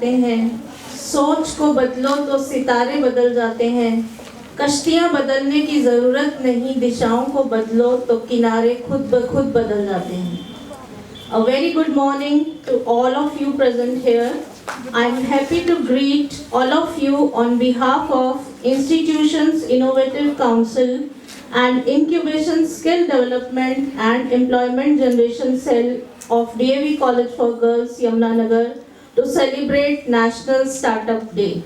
हैं, सोच को बदलो तो सितारे बदल जाते हैं, कश्तियां बदलने की ज़रूरत नहीं, दिशाओं को बदलो तो किनारे खुद ब खुद बदल जाते हैं. A very good morning to all of you present here. I am happy to greet all of you on behalf of Institution's Innovative Council and Incubation Skill Development and Employment Generation Cell of DAV College for Girls, Yamunanagar, to celebrate National Startup Day.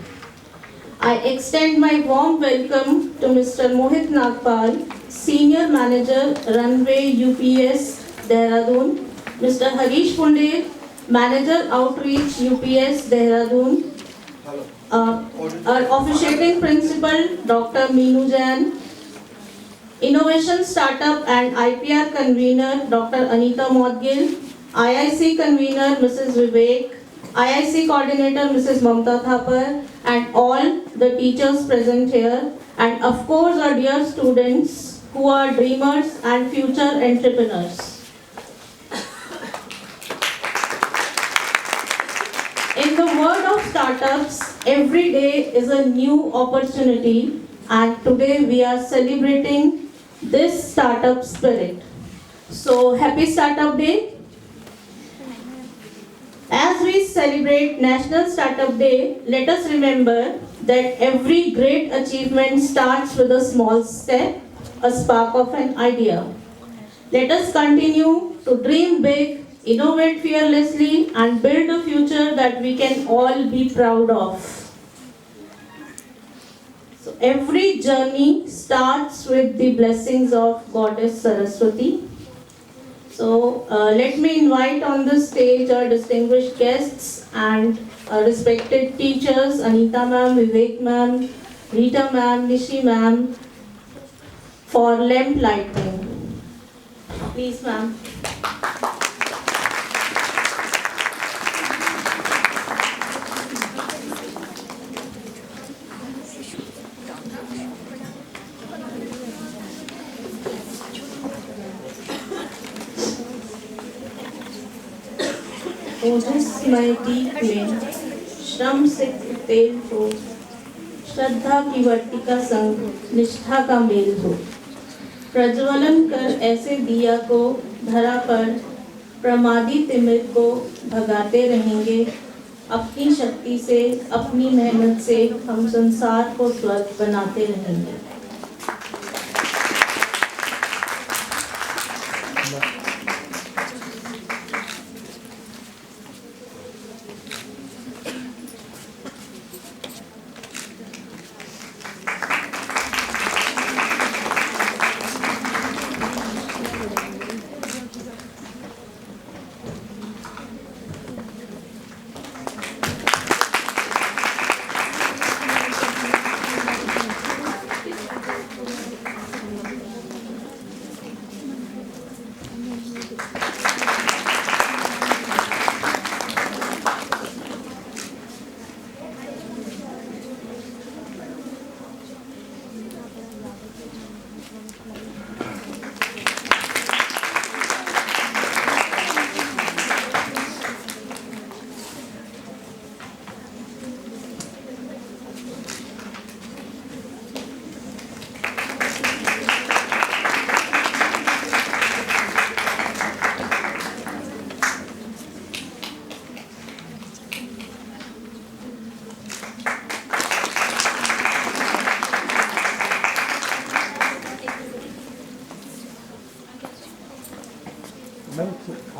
I extend my warm welcome to Mr. Mohit Nagpal, Senior Manager, Runway UPS, Dehradun, Mr. Harish Punde, Manager Outreach UPS, Dehradun, our officiating principal, Dr. Meenu Jain, Innovation Startup and IPR Convener, Dr. Anita Modgil, IIC Convener, Mrs. Vivek, IIC Coordinator, Mrs. Mamta Thapar, and all the teachers present here, and of course our dear students who are dreamers and future entrepreneurs. In the world of startups, every day is a new opportunity, and today we are celebrating this startup spirit. So happy Startup Day. As we celebrate National Startup Day, let us remember that every great achievement starts with a small step, a spark of an idea. Let us continue to dream big, innovate fearlessly, and build a future that we can all be proud of. So every journey starts with the blessings of Goddess Saraswati. So let me invite on the stage our distinguished guests and respected teachers, Anita ma'am, Vivek ma'am, Rita ma'am, Nishi ma'am, for lamp lighting. Please ma'am. ओजस्मय दीप में श्रम से तेल हो, श्रद्धा की वर्तिका संग निष्ठा का mail हो, प्रज्वलन कर ऐसे दिया को धरा पर, प्रमादी तिमिर को भगाते रहेंगे, अपनी शक्ति से अपनी मेहनत से हम संसार को स्वर्ग बनाते रहेंगे.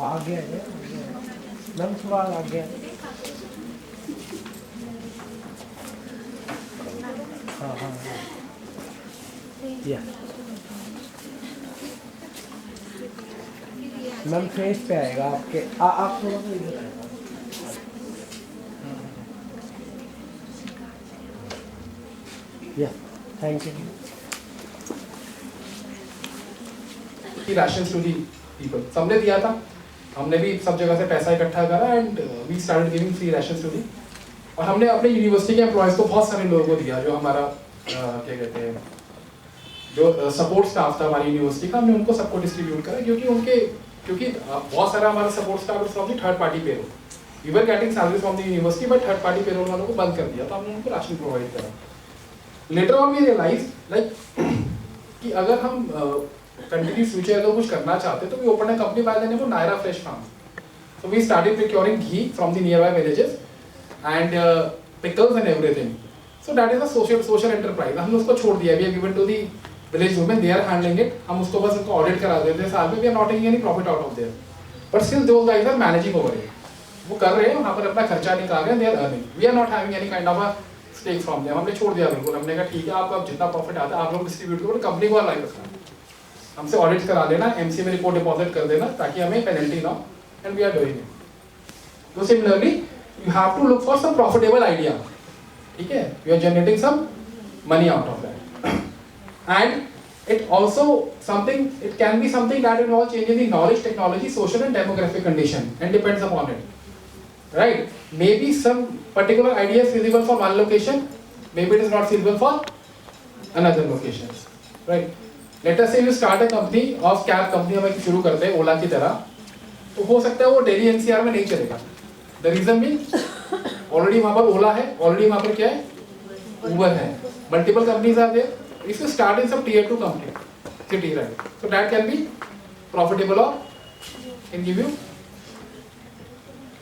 आगे मैम थोड़ा आगे. हाँ हाँ मैम फेस पे आएगा आपके. आप थोड़ा सा इधर आएगा. Thank you. Rations to the people सबने दिया था, हमने भी सब जगह से पैसा इकट्ठा करा and we started giving free rations to the. और हमने अपने यूनिवर्सिटी के एम्प्लॉयज़ को बहुत सारे लोगों को दिया जो हमारा क्या कहते हैं जो सपोर्ट स्टाफ था हमारी यूनिवर्सिटी का, हमने उनको सबको डिस्ट्रीब्यूट करा क्योंकि बहुत सारा हमारा support staff is from the third party payroll. We were getting salary from the university but third party payroll वालों को बंद कर दिया, तो हमने उनको राशन प्रोवाइड करा। Later on we realise like कि अगर हम कंटिन्यू फ्यूचर अगर कुछ करना चाहते तो we open a company by the name of Naira fresh farm. So we started procuring ghee from the nearby villages and pickles and everything. So that is a social enterprise. हमने उसको छोड़ दिया, we have given to the village women, they are handling it. हम उसको बस उनको audit करा देते हैं साल में, we are not taking any profit out of there. But still those guys are managing over it. वो कर रहे हैं वहाँ पर अपना खर्चा निकाल रहे हैं, they are earning. We are not having any kind of a stake from them. हमने छोड़ दिया बिल्कुल, हमने कहा ठीक है आपको अब जितना प्रॉफिट आता है आप लोग डिस्ट्रीब्यूट करो, कंपनी को अलाइव रखना, हमसे ऑडिट करा देना, एमसी में रिपोर्ट डिपॉजिट कर देना ताकि हमें पेनल्टी ना, and we are doing it. So similarly, you have to look for some profitable idea. ठीक है? You are generating some money out of that. And it also something, it can be something that involves changing the knowledge, technology, social and demographic condition and depends upon it. Right? Maybe some particular idea is feasible for one location, maybe it is not feasible for another location. Right? Let us say you start a company of cab company, हम एक शुरू करते हैं ओला की तरह, तो हो सकता है वो दिल्ली एनसीआर में नहीं चलेगा। द रीजन भी ऑलरेडी वहाँ पर ओला है, ऑलरेडी वहाँ पर क्या है, उबर है, multiple companies are there. If you start in some tier 2 company city, right, so that can be profitable और can give you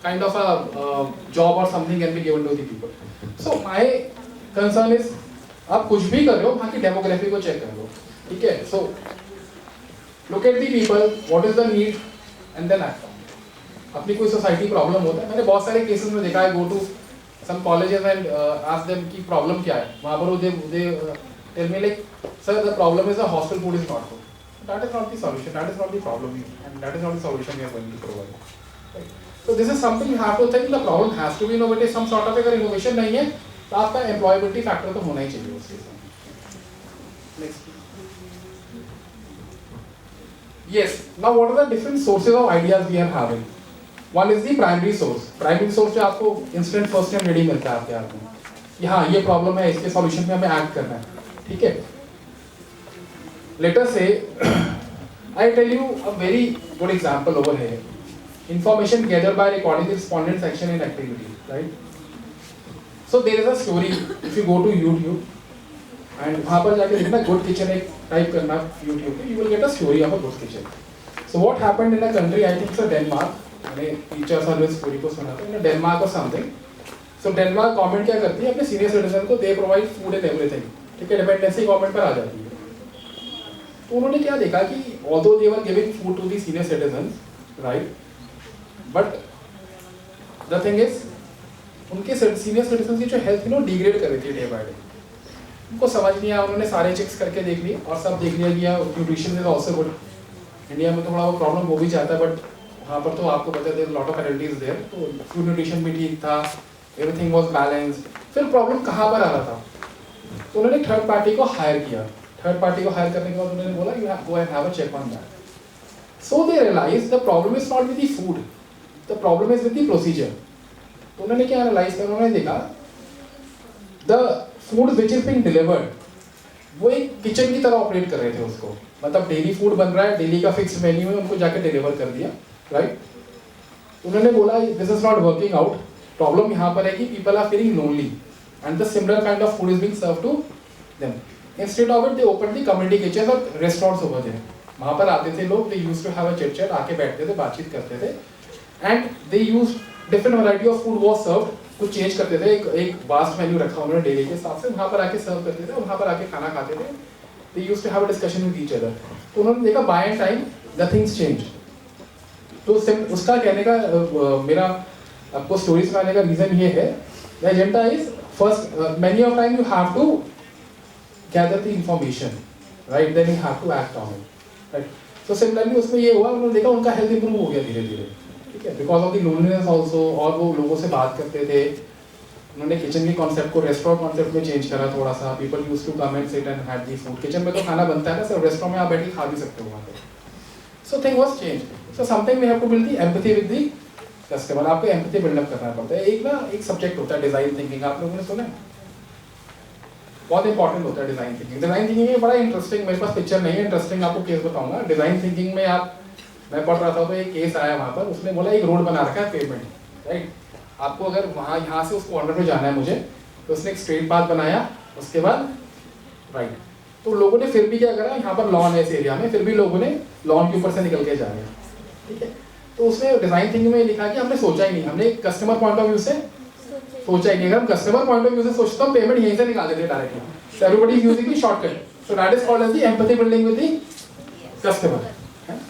kind of a job और something can be given to the people. So my concern is आप कुछ भी कर रहे हो वहाँ की डेमोग्राफी को चेक कर लो, ठीक है। So look at the people, what is the need and then act. अपनी कोई सोसाइटी प्रॉब्लम होता है, मैंने बहुत सारे केसेस में देखा है, go to some colleges and ask them की प्रॉब्लम क्या है, वहाँ पर वो they tell me like sir the problem is the hostel food is not good, that is not the solution, that is not the problem and that is not the solution we are going to provide. So this is something you have to think, the problem has to be innovative some sort of. अगर innovation नहीं है तो आपका employability factor तो होना ही चाहिए उस case में। Next, yes, now what are the different sources of ideas we are having? One is the primary source. Primary source जो आपको instant first time ready मिलता है आपके हाथ में, कि हाँ ये प्रॉब्लम है, इसके सॉल्यूशन पे हमें एक्ट करना है, ठीक है। Let us say I tell you a very good example over here. Information gathered by recording the respondent section in activity, right? So there is a story, if you go to YouTube and वहाँ पर जाके देखना good kitchen, एक type करना YouTube पे, you will get a story of a good kitchen. So what happened in a country, I think so Denmark, मैंने teachers always story को सुना था, इन डेनमार्क और समथिंग। सो डेनमार्क गवर्नमेंट क्या करती है, अपने सीनियर सिटीजन को they provide food and everything, ठीक है, डिपेंडेंसी गवर्नमेंट पर आ जाती है। तो उन्होंने क्या देखा कि although they were giving food to the senior citizen, right, but the thing is उनके सीनियर सिटीजन की जो हेल्थ थी ना डिग्रेड कर रही थी डे बाय डे। उनको समझ नहीं आया, उन्होंने सारे चेक्स करके देख लिए और सब देख लिया गया nutrition is also good. India में तो थोड़ा वो प्रॉब्लम हो भी जाता है, बट वहाँ पर तो आपको पता है लॉट ऑफ पेनल्टीज देयर, तो फूड न्यूट्रिशन भी ठीक था, एवरीथिंग वाज बैलेंस्ड। फिर प्रॉब्लम कहाँ पर आ रहा था, तो उन्होंने थर्ड पार्टी को हायर किया। थर्ड पार्टी को हायर करने के बाद उन्होंने बोला you have go and have a check on that. So they realise the problem is not with the food, the problem is with the procedure. तो उन्होंने क्या एनालाइज किया, उन्होंने देखा the food which is being delivered वो एक kitchen की तरह ऑपरेट कर रहे थे उसको, मतलब डेली फूड बन रहा है, डेली का फिक्स मेन्यू है, उनको जाके डिलीवर कर दिया, राइट। उन्होंने बोला this is not working out, problem यहाँ पर है कि people are feeling lonely and the similar kind of food is being serve to them. Instead of it they open the community kitchen और restaurants over there. वहाँ पर आते थे लोग, they used to have a chit chat, आके बैठते थे, बातचीत करते थे, and they used different variety of food was served, कुछ चेंज करते थे, एक वास्ट मेन्यू रखा उन्होंने डेली के हिसाब से, वहाँ पर आके सर्व करते थे, वहाँ पर आके खाना खाते थे, they used to have a discussion with each other. तो उन्होंने देखा by and time the things change. तो उसका कहने का मेरा आपको स्टोरी सुनाने का रीजन ये है, the agenda is first many of time you have to gather the information, right, then you have to act on it, right. So similarly उसमें ये हुआ, उन्होंने देखा उनका हेल्थ इंप्रूव हो गया धीरे धीरे, ठीक है, because of the loneliness also, और वो लोगों से बात करते थे। उन्होंने किचन के कॉन्सेप्ट को रेस्टोरेंट कॉन्सेप्ट में चेंज करा थोड़ा सा, people used to come and sit and have the food. Kitchen में तो खाना बनता है ना सर, रेस्टोरेंट में आप बैठ के खा भी सकते हो वहाँ पे। So thing was change. So something we have to build the empathy with the customer, आपको एम्पैथी बिल्डअप करना पड़ता है। एक सब्जेक्ट होता है डिजाइन थिंकिंग, आप लोगों ने सुना है, बहुत इंपॉर्टेंट होता है डिजाइन थिंकिंग। डिजाइन थिंकिंग में बड़ा इंटरेस्टिंग, मेरे पास पिक्चर नहीं है, इंटरेस्टिंग आपको केस बताऊंगा। डिजाइन थिंकिंग में आप, मैं पढ़ रहा था तो एक केस आया वहाँ पर, उसने बोला एक रोड बना रखा है पेमेंट, राइट, आपको अगर वहाँ यहाँ से उस कॉर्नर पे जाना है मुझे, तो उसने एक स्ट्रेट पाथ बनाया, उसके बाद राइट। तो लोगों ने फिर भी क्या करा, यहाँ पर लॉन है इस एरिया में, फिर भी लोगों ने लॉन के ऊपर से निकल के जा रहे हैं, ठीक है। तो उसने डिजाइन थिंकिंग में लिखा कि हमने सोचा ही नहीं, हमने कस्टमर पॉइंट ऑफ व्यू से सोचा ही नहीं। अगर हम कस्टमर पॉइंट ऑफ व्यू से सोचते हम पेमेंट यहीं से निकाल देते directly, so everybody is using the shortcut, so that is called as the empathy building with the customer.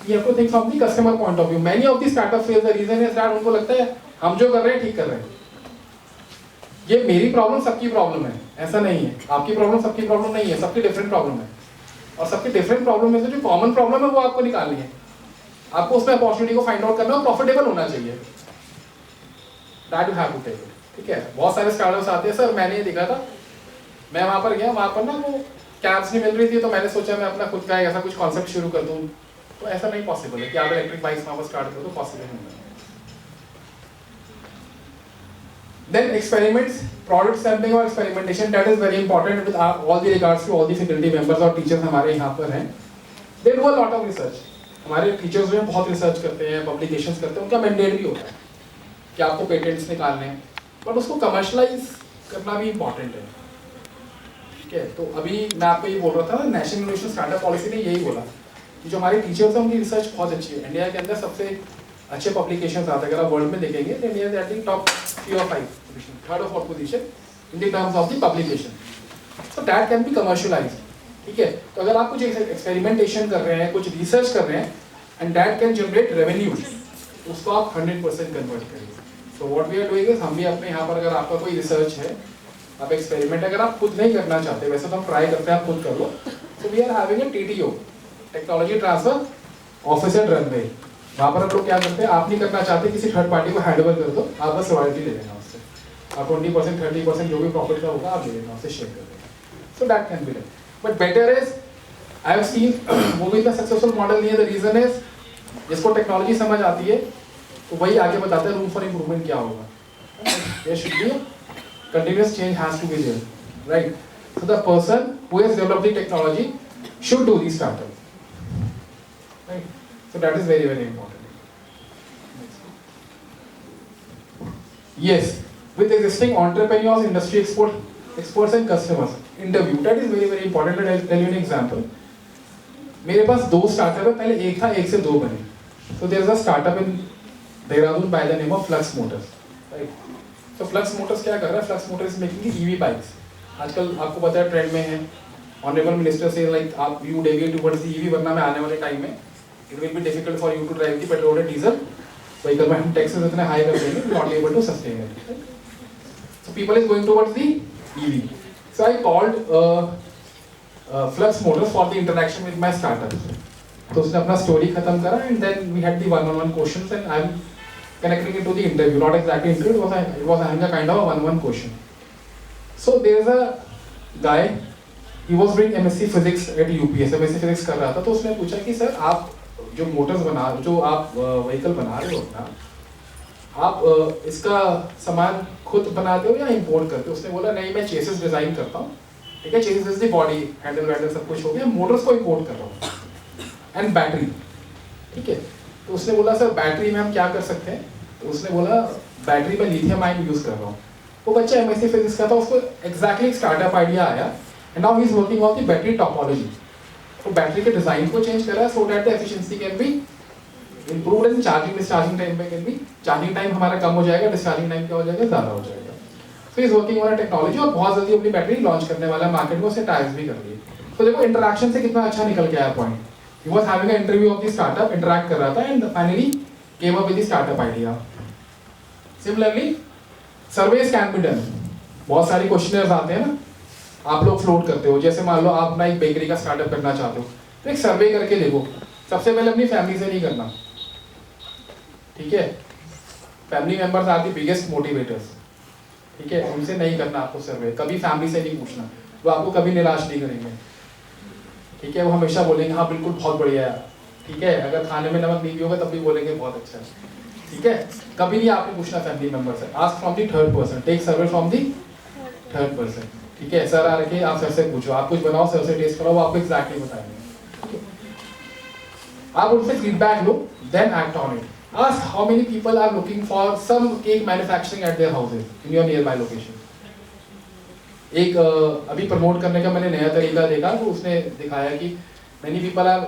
You have to think from the customer point of view. Many of the startup fail, the reason is that उनको लगता है हम जो कर रहे हैं ठीक कर रहे हैं, ये मेरी प्रॉब्लम सबकी प्रॉब्लम है, ऐसा नहीं है। आपकी प्रॉब्लम सबकी प्रॉब्लम नहीं है, सबकी डिफरेंट प्रॉब्लम है, और सबकी डिफरेंट प्रॉब्लम में से जो कॉमन प्रॉब्लम है वो आपको निकालनी है, आपको उसमें अपॉर्चुनिटी को फाइंड आउट करना और प्रॉफिटेबल होना चाहिए, that you have to take it, ठीक है। बहुत सारे स्टार्टअप्स आते हैं, सर मैंने ये देखा था, मैं वहाँ पर गया, वहाँ पर ना वो कैब्स नहीं मिल रही थी, तो मैंने सोचा मैं अपना खुद का ऐसा कुछ कॉन्सेप्ट शुरू कर दूँ। तो ऐसा नहीं पॉसिबल है कि आप इलेक्ट्रिक बाइक्स वहाँ पर स्टार्ट करो, तो पॉसिबल नहीं है। Then experiments, product sampling और experimentation, that is very important with all the regards to all the faculty members और teachers हमारे यहाँ पर हैं। They do a lot of research. हमारे teachers जो हैं बहुत research करते हैं, publications करते हैं, उनका mandate भी होता है कि आपको patents निकालने हैं, but उसको commercialize करना भी important है, ठीक है। तो अभी मैं आपको ये बोल रहा था, नेशनल इनोवेशन स्टार्टअप पॉलिसी ने यही बोला कि जो हमारे टीचर्स हैं उनकी रिसर्च बहुत अच्छी है। इंडिया के अंदर सबसे अच्छे पब्लिकेशंस आते हैं, अगर आप वर्ल्ड में देखेंगे तो India is eight the top 3 or 5 position, 3rd or 4th position in the terms of the publication, so that can B commercialised, ठीक है। तो अगर आप कुछ एक्सपेरिमेंटेशन कर रहे हैं, कुछ रिसर्च कर रहे हैं and that can generate revenue, उसको आप 100% कन्वर्ट करिए। So what we are doing is, हम भी अपने यहाँ पर अगर आपका कोई रिसर्च है, आप एक्सपेरिमेंट अगर आप खुद नहीं करना चाहते, वैसे तो हम ट्राई करते हैं आप खुद कर लो, तो we are having a TTO, technology transfer office at runway. वहाँ पर हम लोग क्या करते हैं, आप नहीं करना चाहते, किसी थर्ड पार्टी को हैंड ओवर कर दो, आप बस रॉयल्टी ले लेना उससे, आप 20% 30% जो भी प्रॉफिट का होगा आप ले लेना, उससे शेयर कर देना, सो that can be done. But better is, I have seen वो भी इतना सक्सेसफुल मॉडल नहीं है। द रीजन इज, जिसको टेक्नोलॉजी समझ आती है तो वही आगे बताता है रूम फॉर इम्प्रूवमेंट क्या होगा। There should be continuous change has to be there, right? So the person who has developed the technology should do the startup, right? So that is very, very important. Yes, with existing entrepreneurs, industry experts and customers, interview, that is very, very important. I'll tell you an example. मेरे पास 2 startup है, पहले एक था, एक से 2 बने। So there is a startup in Dehradun by the name of Flux Motors, right? तो Flux Motors क्या कर रहा है, Flux Motors making EV bikes. आजकल आपको पता है ट्रेंड में है, ऑनरेबल मिनिस्टर से लाइक आप you deviate towards the EV, वरना में आने वाले टाइम में it will be difficult for you to drive the petrol and diesel vehicle में, हम टैक्सेस इतने हाई कर देंगे, not able to sustain it, so people is going towards the EV। So I called Flux Motors for the interaction with my startup. तो उसने अपना story खत्म करा and then we had the 1-on-1 questions and I am connecting it to the interview, not exactly interview, it was having a kind of a 1-on-1 question. So there is a guy, he was doing MSc physics at UPS, MSc physics कर रहा था, तो उसने पूछा कि sir आप जो Motors बना, जो आप व्हीकल बना रहे हो अपना, आप इसका सामान खुद बनाते हो या इंपोर्ट करते हो? उसने बोला नहीं, मैं चेसिस डिजाइन करता हूँ, ठीक है, chassis is the body, handle vandal सब कुछ हो गया, मोटर्स को इंपोर्ट कर रहा हूँ एंड बैटरी, ठीक है। तो उसने बोला सर बैटरी में हम क्या कर सकते हैं? तो उसने बोला बैटरी में लिथियम आयन यूज कर रहा हूँ। वो बच्चा MSc फिजिक्स का था, उसको एग्जैक्टली स्टार्टअप आइडिया आया and now he is working on the battery topology. तो बैटरी के डिजाइन को चेंज कर रहा है so that the efficiency can be improved and charging discharging time पे कैन बी, चार्जिंग टाइम हमारा कम हो जाएगा, डिस्चार्जिंग टाइम क्या हो जाएगा, ज्यादा हो जाएगा। So he is working on a technology और बहुत जल्दी अपनी बैटरी लॉन्च करने वाला है मार्केट में, उसने टायर्स भी कर दिए। तो देखो इंटरेक्शन से कितना अच्छा निकल के आया point. He was having an interview of the startup, interact कर रहा था and finally came up with the startup idea. Similarly, surveys can be done. बहुत सारी क्वेश्चनर्स आते हैं ना, आप लोग फ्लोट करते हो, जैसे मान लो आप अपना एक बेकरी का स्टार्टअप करना चाहते हो, तो एक सर्वे करके देखो। सबसे पहले अपनी फैमिली से नहीं करना, ठीक है, family members are the biggest motivators, ठीक है, उनसे नहीं करना आपको सर्वे, कभी फैमिली से नहीं पूछना, वो आपको कभी निराश नहीं करेंगे, ठीक है, वो हमेशा बोलेंगे हाँ बिल्कुल बहुत बढ़िया है, ठीक है, अगर खाने में नमक नहीं भी होगा तब भी बोलेंगे बहुत अच्छा है, ठीक है। कभी नहीं आपने पूछना फैमिली मेंबर से, ask from the third person, take survey from the third person, ठीक है। सर आ रखे आप सर से पूछो, आप कुछ बनाओ, सर से टेस्ट कराओ, वो आपको एग्जैक्टली बताएंगे, आप उनसे फीडबैक लो, then act on it. Ask how many people are looking for some cake manufacturing at their houses in your nearby location. एक अभी प्रमोट करने का मैंने नया तरीका देखा, तो उसने दिखाया कि many people are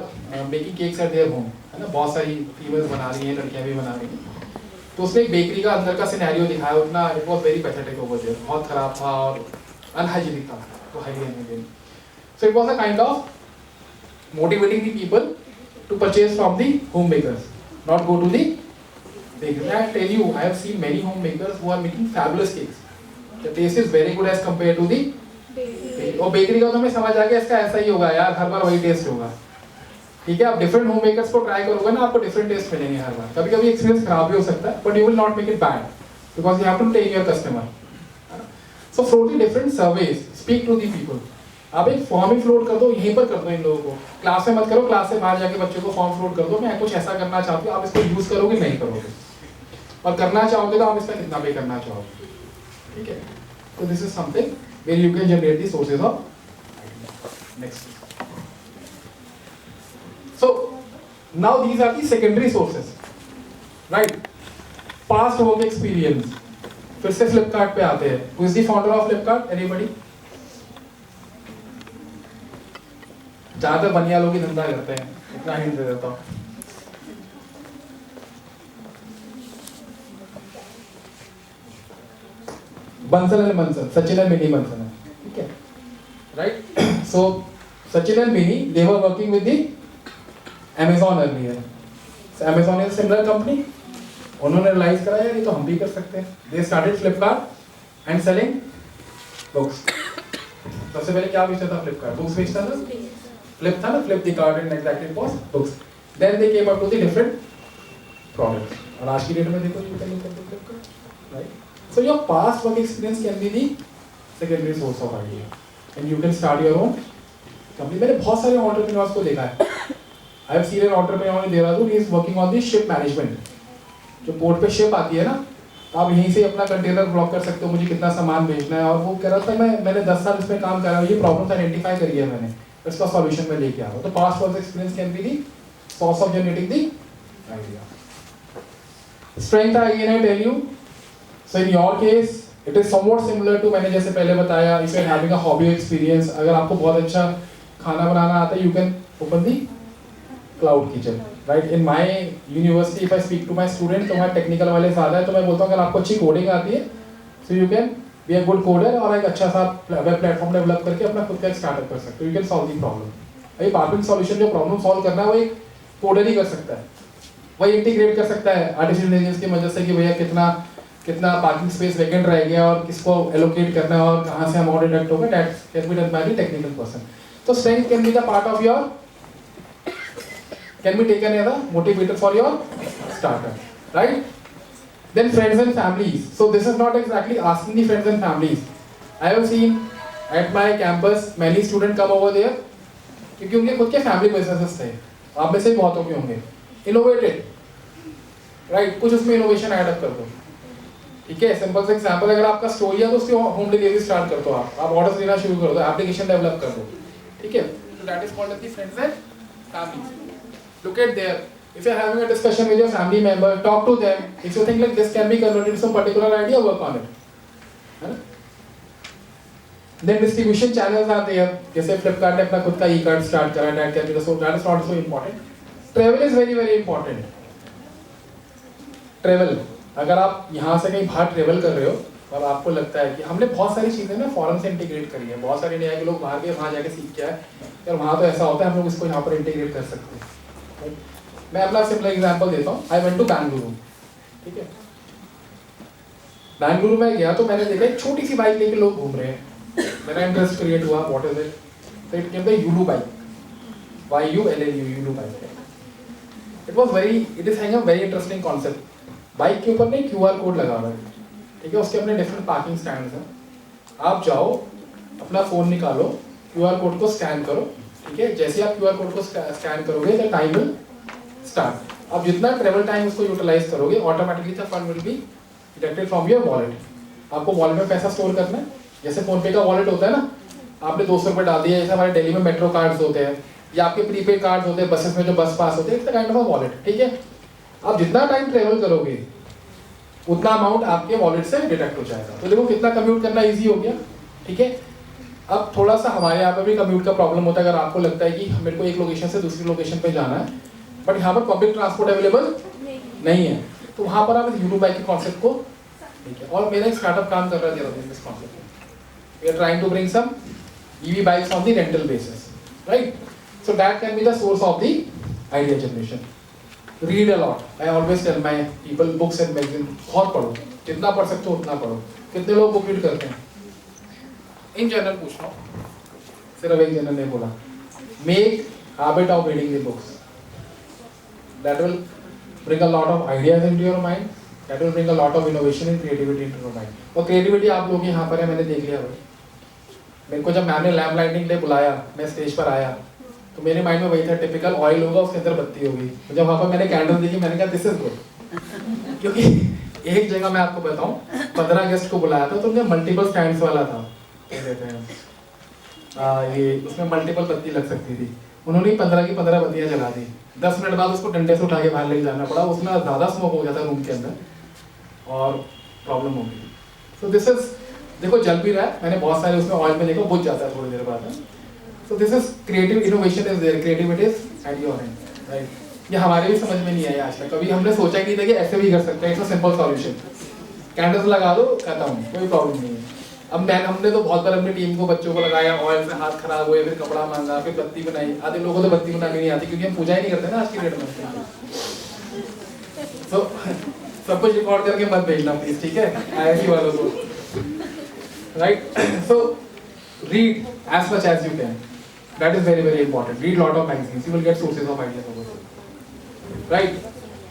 making cakes at their home, है ना, बहुत सारी फीमेल्स बना रही हैं, लड़कियां भी बना रही हैं। तो उसने एक बेकरी का अंदर का सिनेरियो दिखाया, उतना it was very pathetic over there, बहुत खराब था और अनहाइजीनिक था, तो highly unhygienic. So it was a kind of motivating the people to purchase from the home makers, not go to the bakery. I tell you, I have seen many homemakers who are making fabulous cakes. The taste is very good as compared to the bakery. और bakery का तो हमें समझ आ गया, इसका ऐसा ही होगा यार, हर बार वही टेस्ट होगा। ठीक है, आप डिफरेंट होममेकर्स को ट्राई करोगे ना, आपको डिफरेंट टेस्ट मिलेंगे हर बार। कभी कभी एक्सपीरियंस खराब भी हो सकता है, but you will not make it bad because you have to take your customer. So float the different surveys, speak to the people. आप एक फॉर्म ही फ्लोट कर दो, यहीं पर कर दो इन लोगों को, क्लास में मत करो, क्लास से बाहर जाके बच्चों को फॉर्म फ्लोट कर दो, मैं कुछ ऐसा करना चाहती हूँ, आप इसको यूज करोगे नहीं करोगे, और करना चाहोगे तो आप इसका कितना पे करना चाहोगे। ठीक है, तो this is something where you can generate the sources of. Next, so now these are the secondary sources, right? Past work experience, फिर से फ्लिपकार्ट पे आते हैं। Who is the founder of Flipkart? Anybody? ज्यादातर बनिया लोग ही धंधा करते हैं, इतना हिंट दे देता हूँ। Bansal and Bansal, Sachin and mini Bansal है, ठीक है, right? So Sachin and mini, they were working with the Amazon earlier. So Amazon is a similar company. उन्होंने रियलाइज करा यार ये तो हम भी कर सकते हैं। They started Flipkart and selling books. सबसे पहले क्या बेचता था Flipkart? Books बेचता था। Flip था ना, flip the cart and exactly it was books. Then they came up to the different products. और आज की डेट में देखो you can look at the Flipkart, right? So your past work experience can be the secondary source of idea, and you can start your own company. मैंने बहुत सारे entrepreneurs को देखा है। I have seen an entrepreneur in Dehradun, he is working on the ship management. जो port पे ship आती है ना, आप यहीं से अपना कंटेनर ब्लॉक कर सकते हो, मुझे कितना सामान भेजना है। और वो कह रहा था मैंने 10 साल इसमें काम कर रहा हूँ, ये प्रॉब्लम्स आइडेंटिफाई करी है मैंने, इसका सॉल्यूशन मैं लेके आ रहा हूँ। तो past work experience can be the source of generating the idea. Strength again I tell you, so in your case it is somewhat similar to, मैंने जैसे पहले बताया, if you are having a hobby experience, अगर आपको बहुत अच्छा खाना बनाना आता है, you can open the cloud kitchen, right? In my university if I speak to my student, तो हमारे टेक्निकल वाले ज़्यादा है, तो मैं बोलता हूँ अगर आपको अच्छी कोडिंग आती है, so you can be a good coder और एक अच्छा सा वेब प्लेटफॉर्म डेवलप करके अपना खुद का एक स्टार्टअप कर सकते हो। You can solve the problem. भाई पार्किंग सॉल्यूशन जो प्रॉब्लम सॉल्व करना है वो एक कोडर ही कर सकता है, वही इंटीग्रेट कर सकता है आर्टिफिशियल इंटेलिजेंस की मदद से कि भैया कितना पार्किंग स्पेस वैकेंट रह गया और किसको एलोकेट करना है और कहाँ से अमाउंट डिडक्ट होगा, that can be done by the technical person. तो strength can be the part of your, can be taken as a motivator for your startup, right? Then friends and families. So this is not exactly asking the friends and families. I have seen at my campus many students come over there क्योंकि उनके खुद के family businesses थे, आप में से बहुतों के होंगे। Innovated, right? कुछ उसमें इनोवेशन ऐड अप कर दो, ठीक है? सिंपल सा एग्जांपल, अगर आपका स्टोर है तो उसकी होम डिलीवरी स्टार्ट कर दो, आप ऑर्डर्स देना शुरू कर दो, एप्लीकेशन डेवलप कर दो, ठीक है? So that is called as the friends and families. Look at there. If you are having a discussion with your family member, talk to them. If you think like this can be converted to some particular idea, work on it. Then distribution channels are there. जैसे Flipkart ने अपना खुद का e-card start करा, that can be the so that is not so important. Travel is very very important. Travel. अगर आप यहाँ से कहीं बाहर ट्रेवल कर रहे हो और आपको लगता है कि हमने बहुत सारी चीज़ें ना फॉरेन से इंटीग्रेट करी है, बहुत सारे नए के लोग बाहर के वहाँ जाके सीख के आए, यार वहाँ तो ऐसा होता है, हम लोग इसको यहाँ पर इंटीग्रेट कर सकते हैं। मैं अपना सिंपल एग्जांपल देता हूँ। आई वेंट टू बेंगलुरु, ठीक है? बेंगलुरु में गया तो मैंने देखा एक छोटी सी बाइक लेके लोग घूम रहे हैं, मेरा इंटरेस्ट क्रिएट हुआ, व्हाट इज इट? तो it came the Yulu bike, YULLU, Yulu bike. It is having a very interesting concept. Bike के ऊपर में QR कोड लगा हुआ है, ठीक है? उसके अपने डिफरेंट पार्किंग स्टैंड्स हैं। आप जाओ, अपना फोन निकालो, QR कोड को स्कैन करो, ठीक है? जैसे आप QR कोड को स्कैन करोगे द टाइम विल स्टार्ट। अब जितना ट्रेवल टाइम उसको यूटिलाइज करोगे, automatically the fund will be deducted from your wallet. आपको वॉलेट में पैसा स्टोर करना है, जैसे फोन पे का वॉलेट होता है ना, आपने 200 रुपये डाल दिया, जैसे हमारे दिल्ली में मेट्रो कार्ड्स होते हैं या आपके प्रीपेड कार्ड्स होते हैं बसेस में, जो बस पास होते हैं, it's kind of a wallet, ठीक है? आप जितना टाइम ट्रेवल करोगे उतना अमाउंट आपके वॉलेट से डिडक्ट हो जाएगा। तो देखो कितना कम्यूट करना इजी हो गया, ठीक है। अब थोड़ा सा हमारे यहाँ पर भी कम्यूट का प्रॉब्लम होता है। अगर आपको लगता है कि मेरे को एक लोकेशन से दूसरी लोकेशन पे जाना है बट यहाँ पर पब्लिक ट्रांसपोर्ट अवेलेबल नहीं है, तो वहाँ पर आप यूनो बाइक के कॉन्सेप्ट को, ठीक है। और मेरा एक स्टार्टअप काम कर रहा है इस कॉन्सेप्ट पे। We are trying to bring some EV bikes on the rental basis, right. So that can be the source of the idea generation. Read a lot, I always tell my people, books and magazine बहुत पढ़ो, जितना पढ़ सकते हो उतना पढ़ो। कितने लोग बुक रीड करते हैं? इन जनरल पूछ रहा हूँ, सिर्फ एक जनरल ने बोला। Make habit of reading the books, that will bring a lot of ideas into your mind, that will bring a lot of innovation and creativity into your mind. और creativity आप लोग यहाँ पर है, मैंने देख लिया भाई। मेरे को जब मैम ने लैम्प लाइटिंग डे बुलाया, मैं स्टेज पर आया तो मेरे माइंड में वही था, टिपिकल ऑयल होगा उसके अंदर बत्ती होगी। जब वहाँ पर मैंने कैंडल देखी मैंने कहा दिस इज गुड। क्योंकि एक जगह मैं आपको बताऊँ, 15 अगस्त को बुलाया था तो उनका मल्टीपल स्टैंड्स वाला था, ये उसमें मल्टीपल बत्ती लग सकती थी। उन्होंने 15 की 15 बत्तियां जला दी। 10 मिनट बाद उसको डंडे से उठा के बाहर लेके जाना पड़ा, उसमें ज़्यादा स्मोक हो गया था रूम के अंदर और प्रॉब्लम हो गई। सो दिस इज, देखो जल भी रहा है, मैंने बहुत सारे उसमें ऑयल में देखा बुझ जाता है थोड़ी देर बाद। So this is creative innovation is there, creativity is at your end, right. ये हमारे भी समझ में नहीं आया आज तक, कभी हमने सोचा ही नहीं था कि ऐसे भी कर सकते हैं। It's a simple solution, candles लगा दो, खत्म, कोई प्रॉब्लम नहीं है। अब हमने तो बहुत बार अपनी टीम को, बच्चों को लगाया, ऑयल से हाथ खराब हुए, फिर कपड़ा मांगा, फिर बत्ती बनाई। आधे लोगों को तो बत्ती बनानी नहीं आती क्योंकि हम पूजा ही नहीं करते ना आज की डेट में। तो सब कुछ रिकॉर्ड करके मत भेजना प्लीज, ठीक है, IIT वालों को, right. So read as much as you can, that is very very important. Read lot of magazines, you will get sources of ideas, right.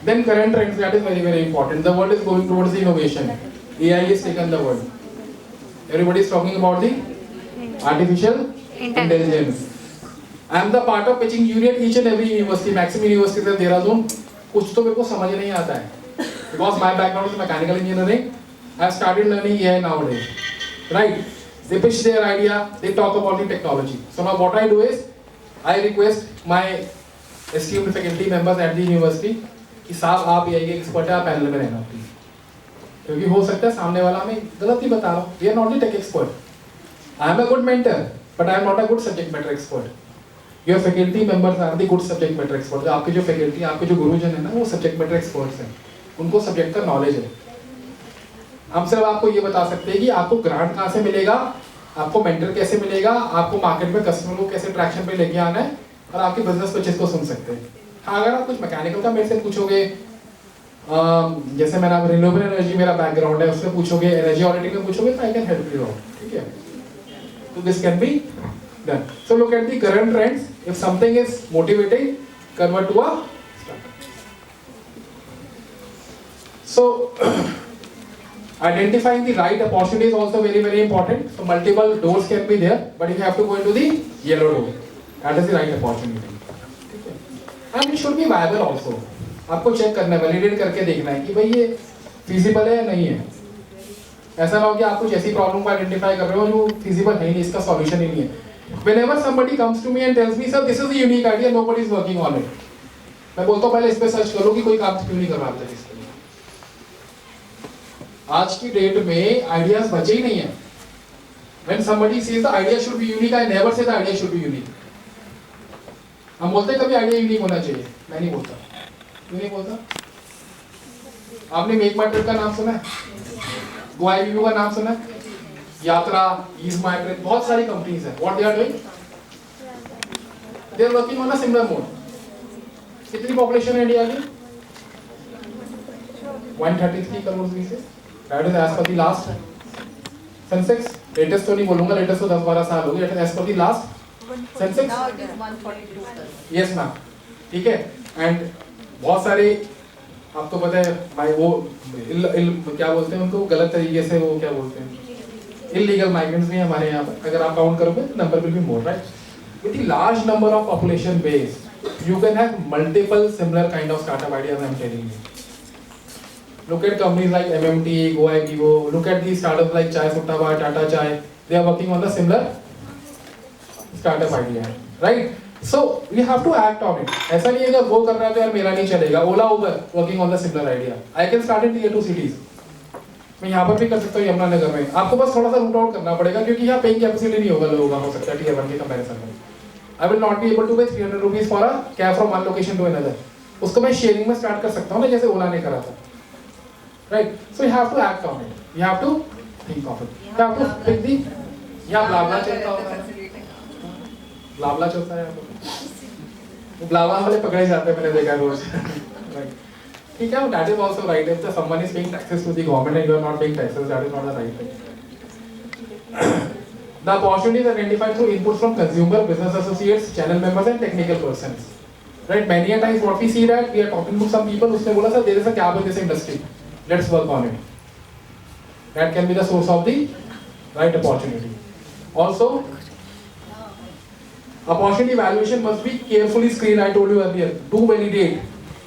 Then current trends, that is very very important. The world is going towards the innovation. AI has taken the world. Everybody is talking about the artificial intelligence. I am the part of pitching unit each and every university, maximum universities in Dehradun. कुछ तो मेरे को समझ नहीं आता है because my background is mechanical engineering. I have started learning AI nowadays, right? They pitch their idea, they talk about the technology. So now what I do is I request my esteemed faculty members at the university कि साहब आप AI के expert है, आप panel में रहना please, क्योंकि हो सकता है सामने वाला हमें गलत ही बता रहा हूँ। We are not the tech expert, I am a good mentor but I am not a good subject matter expert. Your faculty members are the good subject matter expert. आपके जो फैकल्टी, आपके जो गुरुजन है ना, वो सब्जेक्ट मैटर एक्सपर्ट्स हैं, उनको सब्जेक्ट का नॉलेज है। हम सिर्फ आपको ये बता सकते हैं कि आपको ग्रांट कहाँ से मिलेगा, आपको मेंटर कैसे मिलेगा, आपको मार्केट में कस्टमर को कैसे ट्रैक्शन पे लेके आना है, और आपकी बिजनेस पिचेस को सुन सकते हैं। हाँ, अगर आप कुछ मैकेनिकल का मेरे से पूछोगे, जैसे मैंने आप रिन्यूएबल एनर्जी मेरा बैकग्राउंड है, उसमें पूछोगे, एनर्जी ऑडिटिंग में पूछोगे, तो I can help you out, ठीक है। तो this can be done. So look at the current trends, if something is motivating, convert to a startup. So identifying the right opportunity is also very very important. So multiple doors can be there, but you have to go into the yellow door. That is the right opportunity. And it should be viable also. आपको check करना है, validate करके देखना है कि भाई ये feasible है या नहीं है। ऐसा ना हो कि आप कुछ ऐसी प्रॉब्लम को आइडेंटिफाई कर रहे हो जो फिजिबल है नहीं, इसका सॉल्यूशन ही नहीं है। Whenever somebody comes to me and tells me, sir, this is a unique idea, nobody is working on it, मैं बोलता हूँ पहले इस पे सर्च करो कि कोई काम क्यों नहीं कर रहा अब तक इसके लिए। आज की डेट में आइडियाज बचे ही नहीं है। When somebody says the idea should be unique, I never say the idea should be unique. हम बोलते हैं कभी आइडिया यूनिक होना चाहिए, मैं नहीं बोलता। क्यों नहीं बोलता? आपने मेक माई ट्रिप का नाम सुना है, GoIBU का नाम सुना है, यात्रा, ईज माई ट्रिप, बहुत सारी कंपनीज हैं। What they are doing? They are working on a similar mode. कितनी पॉपुलेशन है इंडिया की? 133 crore pieces. That is as per the last census. Latest तो नहीं बोलूंगा, लेटेस्ट तो 10-12 साल हो गए। As per the last census, yes ma'am, ठीक है। एंड बहुत सारे, आपको पता है भाई, वो क्या बोलते हैं उनको, गलत तरीके से वो क्या बोलते हैं, इलीगल माइग्रेंट्स भी हमारे यहाँ पर। अगर आप काउंट करोगे number will be more, right. With the large number of population base, you can have multiple similar kind of startup ideas. I am telling you, look at companies like MMT, GoIBU, look at these startups like Chai Sutta Bar, Tata Chai, they are working on the similar startup idea, right? So we have to act on it. ऐसा नहीं है कि वो कर रहा है तो यार मेरा नहीं चलेगा. Ola, Uber working on the similar idea. I can start in tier 2 cities. मैं यहाँ पर भी कर सकता हूँ यमुनानगर में. आपको बस थोड़ा सा रूट आउट करना पड़ेगा क्योंकि यहाँ पेइंग कैपेसिटी नहीं होगा लोगों का, हो सकता है tier 1 के कंपैरिजन में. I will not be able to pay 300 rupees for a cab from one location to another. उसको मैं शेयरिंग में स्टार्ट कर सकता हूँ ना, जैसे ओला ने करा था. Right? So you have to act on it. You have to think of it. You have to pick the. यहाँ ब्लाबला चलता होगा. ब्लाबला चलता है यहाँ पर. ब्लाबला वाले पकड़े जाते हैं, मैंने देखा रोज. Right? ठीक है, that is also right. If someone is paying taxes to the government and you are not paying taxes, that is not the right thing. The opportunity is identified through inputs from consumer, business associates, channel members, and technical persons. Right? Many a times, what we see that we are talking to some people. उसने बोला sir, there is a gap in this industry. Let's work on it. That can be the source of the right opportunity. Also, opportunity evaluation must be carefully screened. I told you earlier. Do validate.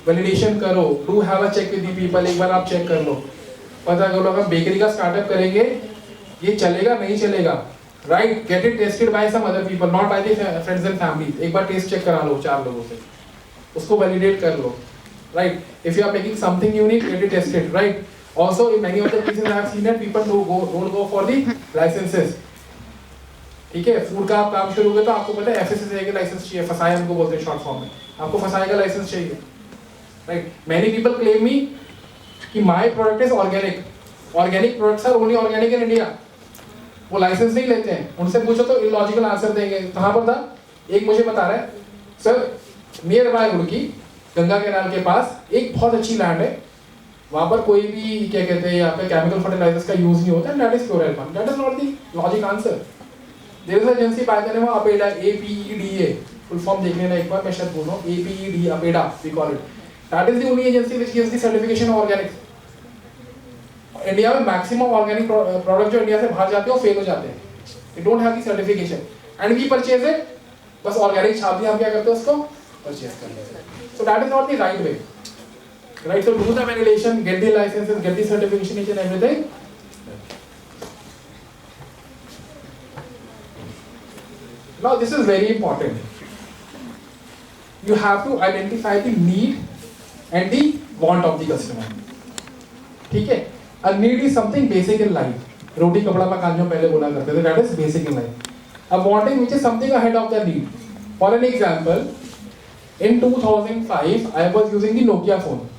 Validation करो. Do have a check with the people. एक बार आप check कर लो. पता करो अगर bakery का startup करेंगे, ये चलेगा नहीं चलेगा. Right? Get it tested by some other people, not by the friends and family. एक बार टेस्ट चेक करा लो 4 लोगों से. उसको validate कर लो. Right? If you are making something unique, get it tested. Right? Also, in many of the cases I have seen that people don't go for the licenses. ठीक है, food का आप काम शुरू हुए तो आपको पता है FSSAI का लाइसेंस चाहिए. फसाई हमको बोलते हैं शॉर्ट फॉर्म में. आपको फसाई का लाइसेंस चाहिए. Right? Many people claim me कि my product is organic. Organic products are only organic in India. वो लाइसेंस नहीं लेते हैं. उनसे पूछो तो इलॉजिकल आंसर देंगे. कहाँ पर था? एक मुझे बता रहा है sir near by Roorkee Ganga canal के पास एक बहुत अच्छी लैंड है. वहाँ पर कोई भी क्या कहते हैं यहाँ पे केमिकल फर्टिलाइजर्स का यूज नहीं होता. That is pure album. That is not the logic answer. There is agency by the name of APEDA, APEDA. Full form देख लेना एक बार, मैं शायद बोल रहा हूँ. APEDA, APEDA we call it. That is the only agency which gives the certification of organic. India में maximum organic product जो इंडिया से बाहर जाते हैं वो फेल हो जाते हैं. They don't have the certification and we purchase it. बस ऑर्गेनिक छाप दिया, हम क्या करते हैं उसको परचेज कर लेते हैं. So that is not the right way. Right? So do the validation, get the licenses, get the certification, each and everything. Now this is very important. You have to identify the need and the want of the customer. ठीक है? A need is something basic in life. रोटी कपड़ा मकान जो पहले बोला करते थे, that is basic in life. A wanting which is something ahead of the need. For an example, in 2005 I was using the Nokia phone.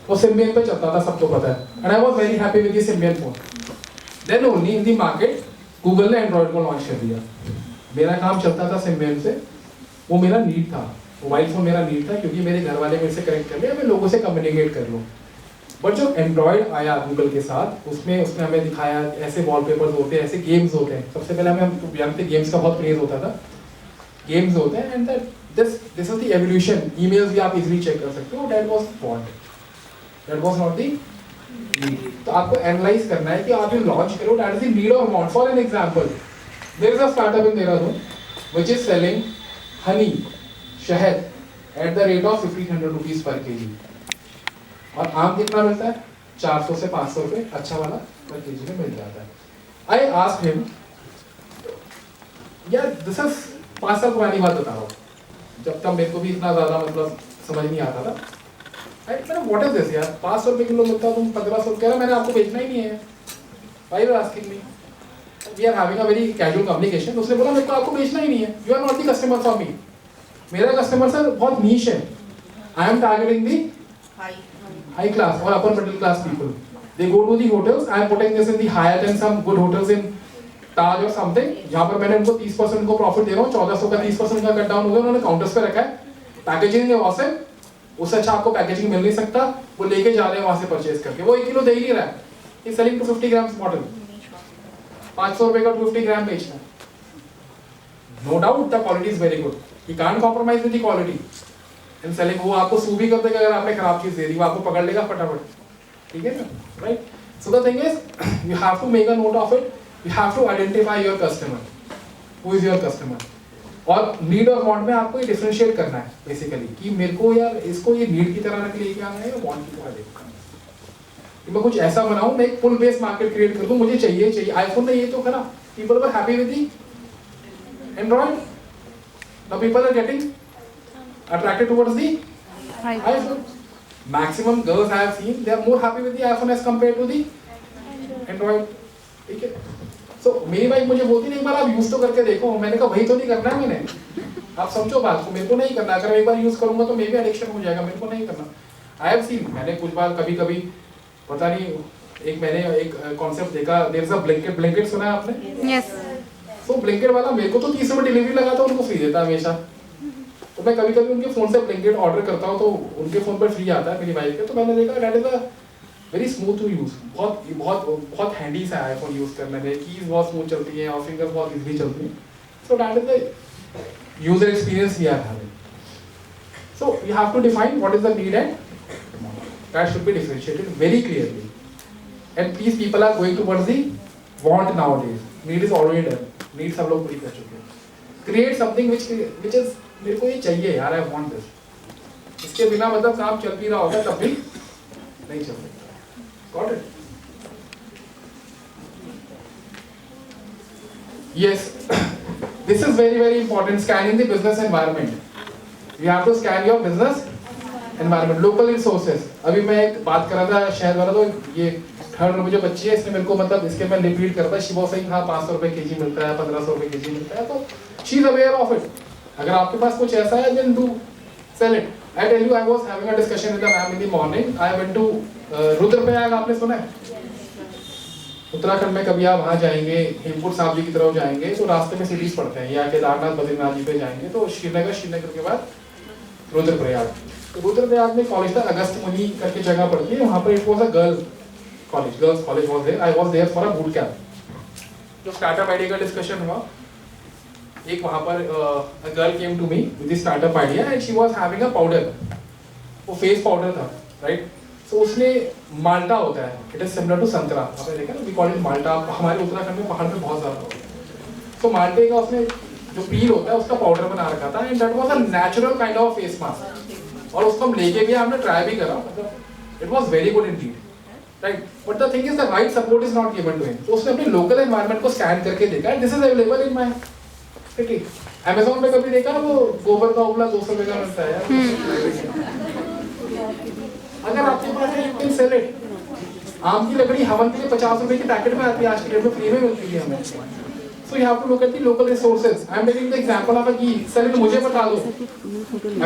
वो Symbian पे चलता था, सबको पता है. And I was very happy with the Symbian phone. Then only in the market, Google ने Android को launch कर दिया. मेरा काम चलता था Symbian से. वो मेरा नीड था. मोबाइल फोन मेरा नीड था क्योंकि मेरे घर वाले मेरे से कनेक्ट कर ले, मैं लोगों से कम्युनिकेट कर लूँ. बट जो Android आया Google के साथ, उसमें उसने हमें दिखाया ऐसे वॉलपेपर्स होते हैं, ऐसे गेम्स होते हैं. सबसे पहले हमें जानते गेम्स का बहुत क्रेज होता था. गेम्स होते हैं and this is the evolution. Emails भी आप इजीली चेक कर सकते हो. That was want. That was not the need. तो आपको एनालाइज करना है कि आप ये लॉन्च करो. That is the need or want. For an example, there is a startup in Dehradun which is selling honey, शहद, at the rate of 1500 rupees per kg. और आम कितना मिलता है? 400 से 500 रुपए अच्छा वाला पर kg में मिल जाता है. I asked him, यार this is 5 साल पुरानी बात बता रहा हूँ, जब तक मेरे को भी इतना ज़्यादा मतलब समझ नहीं आता था. What is this यार? 500 रुपए किलो मिलता है, तुम 1500 कह रहे, मैंने आपको बेचना ही नहीं है. Why you are asking me? We are having a very casual communication. उसने बोला मेरे को आपको बेचना ही नहीं है. You are not the customer for me. मेरा कस्टमर सर बहुत niche है. I am targeting the high class or upper middle class people. They go to the hotels. I am putting this in the Hyatt and some good hotels in Taj or something. जहाँ पर मैंने उनको 30% को profit दे रहा हूँ, 1400 का 30% का cut down हो गया. उन्होंने काउंटर्स पे रखा है. पैकेजिंग है वहाँ से. उससे अच्छा आपको पैकेजिंग मिल नहीं सकता. वो लेके जा रहे हैं वहां से परचेज करके. वो 1 किलो दे ही नहीं रहा है. He selling to 50 grams bottle. 500 रुपए का 250 ग्राम बेचना. No doubt the quality is very good. He can't compromise with the quality in selling. वो आपको सू भी कर देगा अगर आपने खराब चीज दे दी. वो आपको पकड़ लेगा फटाफट. ठीक है ना? Right. So the thing is you have to make a note of it. You have to identify your customer. Who is your customer. और नीड और वांट में आपको ये डिफरेंशिएट करना है बेसिकली कि मेरे को यार इसको ये नीड की तरह रख लेके आना है या वांट की तरह देखना है. मैं कुछ ऐसा बनाऊं, मैं एक फुल बेस मार्केट क्रिएट कर दूं. मुझे चाहिए आईफोन ने ये तो करा. People were happy with the Android. Now people are getting attracted towards the iPhone. Maximum girls I have seen, they are more happy with the iPhone as compared to the Android. ठीक है? So मेरी wife मुझे बोलती नहीं, एक बार आप use तो करके देखो। मैंने कहा वही तो नहीं करना है मैंने, आप समझो बात को, मेरे को नहीं करना। अगर एक बार यूज करूंगा तो मे भी एडिक्शन हो जाएगा, मेरे को नहीं करना। आई हैव सीन, मैंने कुछ बार कभी कभी पता नहीं, मैंने एक कॉन्सेप्ट देखा, देयर इज अ ब्लिंकिट सुना है आपने? यस। तो ब्लिंकिट वाला मेरे को तो 30 रुपए डिलीवरी लगाता है, उनको फ्री देता है हमेशा। तो मैं कभी कभी उनके फोन से ब्लिंकिट ऑर्डर करता हूँ तो उनके फोन पर फ्री आता है मेरी वाइफ के। तो मैंने देखा that is a very smooth to use, बहुत बहुत बहुत हैंडी सा आईफोन यूज करने में, कीज बहुत स्मूथ चलती हैं और फिंगर बहुत इजीली चलती हैं। So that is the user experience we are having. So you have to define what is the need and that should be differentiated very clearly. And please people are going towards the want nowadays, need is already done, need सब लोग पूरी कर चुके हैं। Create something which is, मेरे को ये चाहिए यार, आई वांट दिस, इसके बिना मतलब काम चल भी रहा होगा तब भी नहीं चल सकता। Got it? Yes, this is very very important. Scanning the business environment. You have to scan your business environment, local resources. अभी मैं एक बात कर रहा था शहर वाला, तो ये थर्ड में जो बच्ची है इसने मेरे को मतलब इसके मैं रिपीट करता है, शिवो सिंह हाँ 500 रुपए केजी मिलता है, 1500 रुपए केजी मिलता है, तो she is aware of it. अगर आपके पास कुछ ऐसा है then do sell it. I tell you, I was having a discussion with the ma'am in the morning. I went to Rudraprayag, आपने सुना है? उत्तराखंड में कभी आप वहाँ जाएंगे, हेमकुंड साहब जी की तरफ जाएंगे तो रास्ते में सिटीज पड़ते हैं, या केदारनाथ बद्रीनाथ जी पे जाएंगे तो श्रीनगर के बाद रुद्रप्रयाग। तो रुद्रप्रयाग में कॉलेज था, अगस्त मुनि करके जगह पड़ती है, वहाँ पर it was a girls college was there. I was there for a boot camp. जो स्टार्टअप आइडिया का डिस्कशन हुआ, एक वहाँ पर a girl came to me with the startup idea and she was having a powder, वो face powder था, right? सो उसने माल्टा होता है, इट इज सिमिलर टू संतरा, आपने देखा ना, वी कॉल इट माल्टा, हमारे उत्तराखंड में पहाड़ पे बहुत ज्यादा होता है। सो माल्टे का उसने जो पील होता है उसका पाउडर बना रखा था and that was a natural kind of face mask, और उसको हम लेके भी हमने ट्राई भी करा, मतलब it was very good indeed, right? But the thing is the right support is not given to him. तो उसने अपने लोकल एनवायरनमेंट को स्कैन करके देखा, this is available in my city. Amazon पे कभी देखा वो गोबर का उपला 200 रुपए का मिलता है यार। अगर आपके पास है, यू कैन सेल इट। आम की लकड़ी हवन के लिए 50 रुपए की पैकेट में आती है, आज की डेट में फ्री में मिलती है हमें। So you have to look at the local resources. I am taking the example of a ghee. Sir तो मुझे बता दो,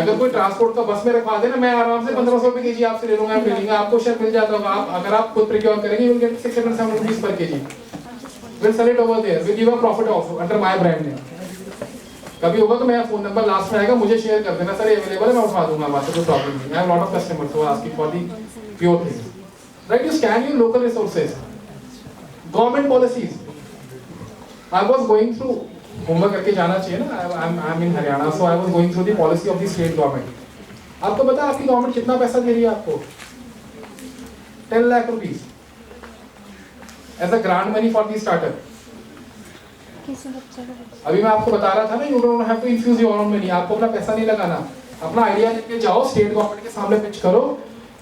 अगर कोई ट्रांसपोर्ट का बस में रखवा देना, मैं आराम से 1500 रुपए केजी आपसे ले लूंगा, आपको शायद मिल जाता होगा। आप अगर आप खुद प्रोक्योर करेंगे, you will get 607 rupees per KG. Will sell it over there, will give a profit of under my brand name. कभी होगा तो मेरा फोन नंबर लास्ट में आएगा, मुझे शेयर कर देना, सर ये अवेलेबल है, मैं उठा दूंगा, बात कोई प्रॉब्लम नहीं। I have lot of customers who are asking for the pure things, right? You scan your local resources, government policies. I was going through, homework करके जाना चाहिए ना, I am in Haryana, so I was going through the policy of the state government. आपको पता है आपकी government कितना पैसा दे रही है आपको? 10 lakh rupees as a grant money for the startup. अभी मैं आपको बता रहा था ना, you don't have to infuse your own money, आपको अपना पैसा नहीं लगाना, अपना आइडिया लेके जाओ, स्टेट गवर्नमेंट के सामने पिच करो,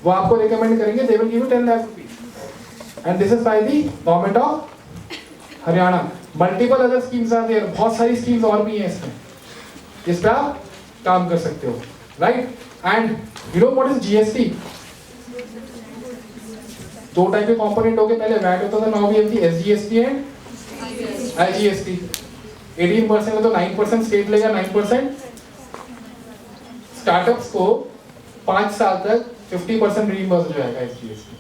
वो आपको रिकमेंड करेंगे, they will give you 10 lakh rupees and this is by the government of Haryana. Multiple other schemes are there, बहुत सारी स्कीम्स और भी हैं इसमें, इस पे आप काम कर सकते हो, right? And you know what is GST? दो टाइप के कंपोनेंट हो गए, पहले वैट होता था, now we have the SGST and IGST. 18% है तो 9% स्टेट लेगा, 9%। स्टार्टअप्स को 5 साल तक 50% रीइंबर्स हो जाएगा एसजीएसटी।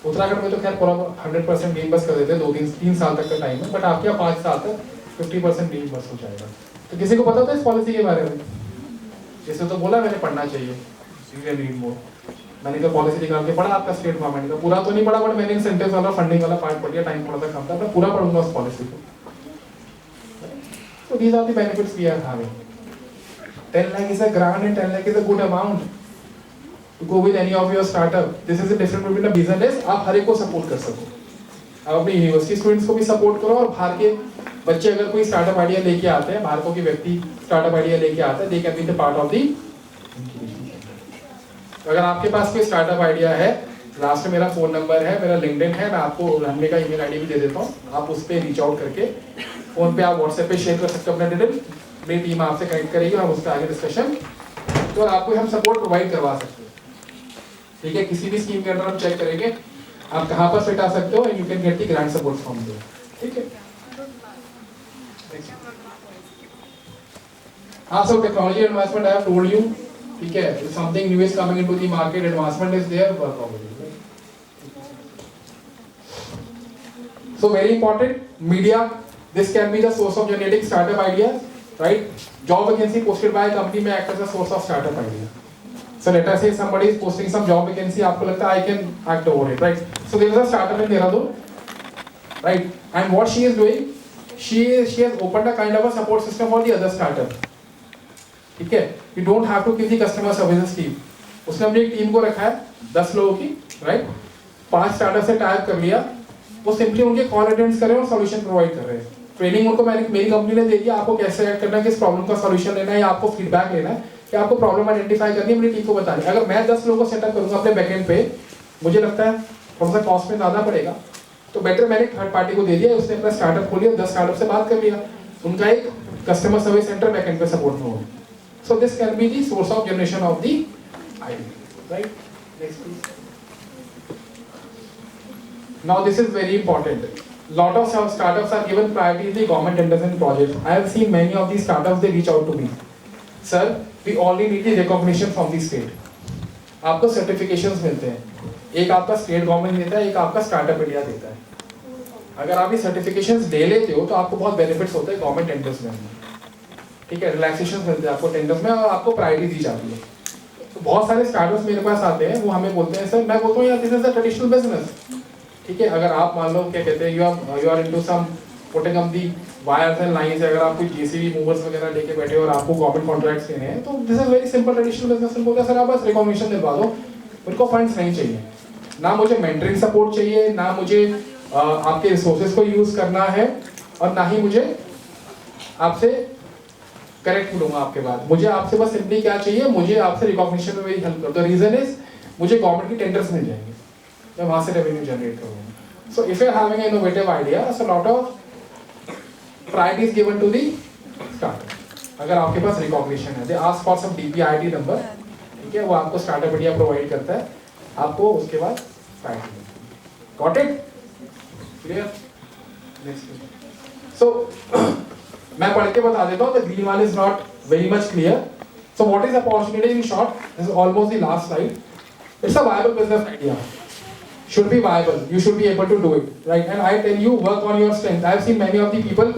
उत्तराखंड में तो खैर पूरा 100% रीइंबर्स कर देते हैं, 2-3 साल तक का टाइम है, बट आपके यहाँ 5 साल तक 50% रीइंबर्स हो जाएगा। तो किसी को पता था इस पॉलिसी के बारे में? जैसे तो बोला मैंने पढ़ना चाहिए, यू कैन रीड मोर। मैंने तो पॉलिसी निकाल के पढ़ा आपका स्टेट गवर्नमेंट का, पूरा तो नहीं पढ़ा, बट मैंने इंसेंटिव्स वाला फंडिंग वाला पार्ट पढ़ लिया, टाइम थोड़ा सा कम था, मैं पूरा पढ़ूंगा उस पॉलिसी को। So these are the benefits we are having. 10 lakh is a grant and 10 lakh is a good amount to go with any of your startup. This is the difference between a business, आप हर एक को support कर सको, आप अपने university students को भी support करो, और बाहर के बच्चे अगर कोई स्टार्टअप आइडिया लेके आते हैं, बाहर के व्यक्ति स्टार्टअप आइडिया लेके आते हैं, they can be the part of the incubation centre. अगर आपके पास कोई स्टार्टअप आइडिया है, लास्ट में मेरा फोन नंबर है, मेरा लिंक्डइन है, मैं आपको रनवे का ईमेल आईडी भी दे देता हूँ, आप उस पर रीच आउट करके फोन पे आप व्हाट्सएप पे शेयर कर सकते हो अपना डिटेल, मेरी टीम आपसे कनेक्ट करेगी, हम उस पर आगे डिस्कशन तो आपको हम सपोर्ट प्रोवाइड करवा सकते हैं। ठीक है, किसी भी स्कीम के अंदर हम चेक करेंगे आप कहाँ पर फिट आ सकते हो and you can get the grant support from there. ठीक है, हाँ so technology advancement I have told you, ठीक है, something new is coming into the market, advancement is there, work on it. So very important, media, this can be the source of generating startup ideas, right? Job vacancy posted by a company may act as a source of startup idea. So let us say somebody is posting some job vacancy, आपको लगता है I can act over it, right? So there is a startup in Dehradun, right? And what she is doing, she has opened a kind of a support system for the other startup. ठीक है, you don't have to give the customer services team. उसने अपनी एक team को रखा है 10 लोगों की, right? 5 स्टार्टअप से टाइप कर लिया, वो सिंपली उनके कॉल अटेंड कर रहे हैं और सॉल्यूशन प्रोवाइड कर रहे हैं। ट्रेनिंग उनको मेरी कंपनी ने दे दिया, आपको कैसे एक्ट करना है, किस प्रॉब्लम का सॉल्यूशन लेना है, या आपको फीडबैक लेना है, कि आपको प्रॉब्लम आइडेंटिफाई करनी है, मेरी टीम को बतानी है। अगर मैं 10 लोगों को सेटअप करूंगा अपने बैकएंड पे, मुझे लगता है थोड़ा सा कॉस्ट में ज़्यादा पड़ेगा, तो बेटर मैंने थर्ड पार्टी को दे दिया, उसने अपना स्टार्टअप खोलिया, 10 स्टार्टअप से बात कर लिया, उनका एक कस्टमर सर्विस सेंटर बैकएंड पे सपोर्ट में हो। So this can be the source of generation of the idea, right? Next please. Now this is very important. Lot of startups are given priority in the government tenders and projects. I have seen many of these startups, they reach out to me. Sir, we only need the recognition from the state. आपको certifications मिलते हैं, एक आपका state government देता है, एक आपका startup India देता है। अगर आप ये सर्टिफिकेशंस ले लेते हो तो आपको बहुत बेनिफिट्स होते हैं गवर्नमेंट टेंडर्स में, ठीक है, रिलैक्सेशन मिलते हैं आपको टेंडर्स में और आपको प्रायोरिटी दी जाती है। तो बहुत सारे स्टार्टअप्स मेरे पास आते हैं, वो हमें बोलते हैं सर, मैं बोलता हूँ यार this is a traditional business, ठीक है, अगर आप मान लो क्या कहते हैं you are into some putting up the wires and lines, अगर आप कोई जेसीबी मूवर्स वगैरह लेके बैठे हो और आपको गवर्नमेंट कॉन्ट्रैक्ट्स लेने हैं, तो this is very simple traditional business. बोलते हैं सर आप बस रिकॉग्निशन दिलवा दो, उनको फंड्स नहीं चाहिए, ना मुझे मेंटरिंग सपोर्ट चाहिए, ना मुझे आपके रिसोर्सेज को यूज करना है, और ना ही मुझे आपसे करेक्ट मिलूंगा आपके बाद, मुझे आपसे बस सिंपली क्या चाहिए, मुझे आपसे रिकॉग्निशन में मेरी हेल्प कर दो। रीजन इज मुझे गवर्नमेंट की टेंडर्स मिल जाएंगे, मैं वहां से रेवेन्यू जनरेट करूंगा। So if you are having an innovative idea, so lot of priority is given to the startup. अगर आपके पास रिकॉग्निशन है, they ask for some DPIID number, ठीक है, वो आपको स्टार्टअप आइडिया प्रोवाइड करता है, आपको उसके बाद priority. Got it? Clear? Next. So मैं पढ़ के बता देता हूँ, the green one is not very much clear. So what is opportunity in short, this is almost the last slide. It's a viable business idea. Should be viable. You should be able to do it, right? And I tell you, work on your strength. I have seen many of the people.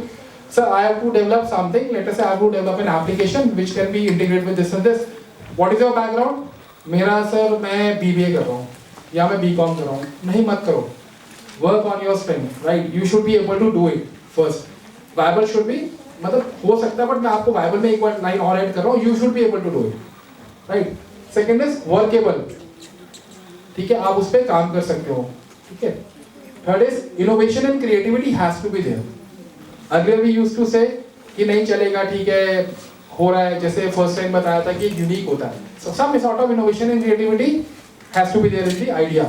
Sir, I have to develop something. Let us say I have to develop an application which can be integrated with this and this. What is your background? मेरा sir मैं BBA कर रहा हूँ या मैं BCom कर रहा हूँ. नहीं मत करो. Work on your strength, right? You should be able to do it first. Viable should be मतलब हो सकता है, but मैं आपको viable में एक बार लाइन और ऐड कर रहा हूँ. You should be able to do it, right? Second is workable. ठीक है, आप उस पर काम कर सकते हो, ठीक है। Third is innovation and creativity has to be there. Earlier we used to say कि नहीं चलेगा, ठीक है, हो रहा है, जैसे फर्स्ट टाइम बताया था कि यूनिक होता है। So some sort of innovation and creativity has to be there in the idea.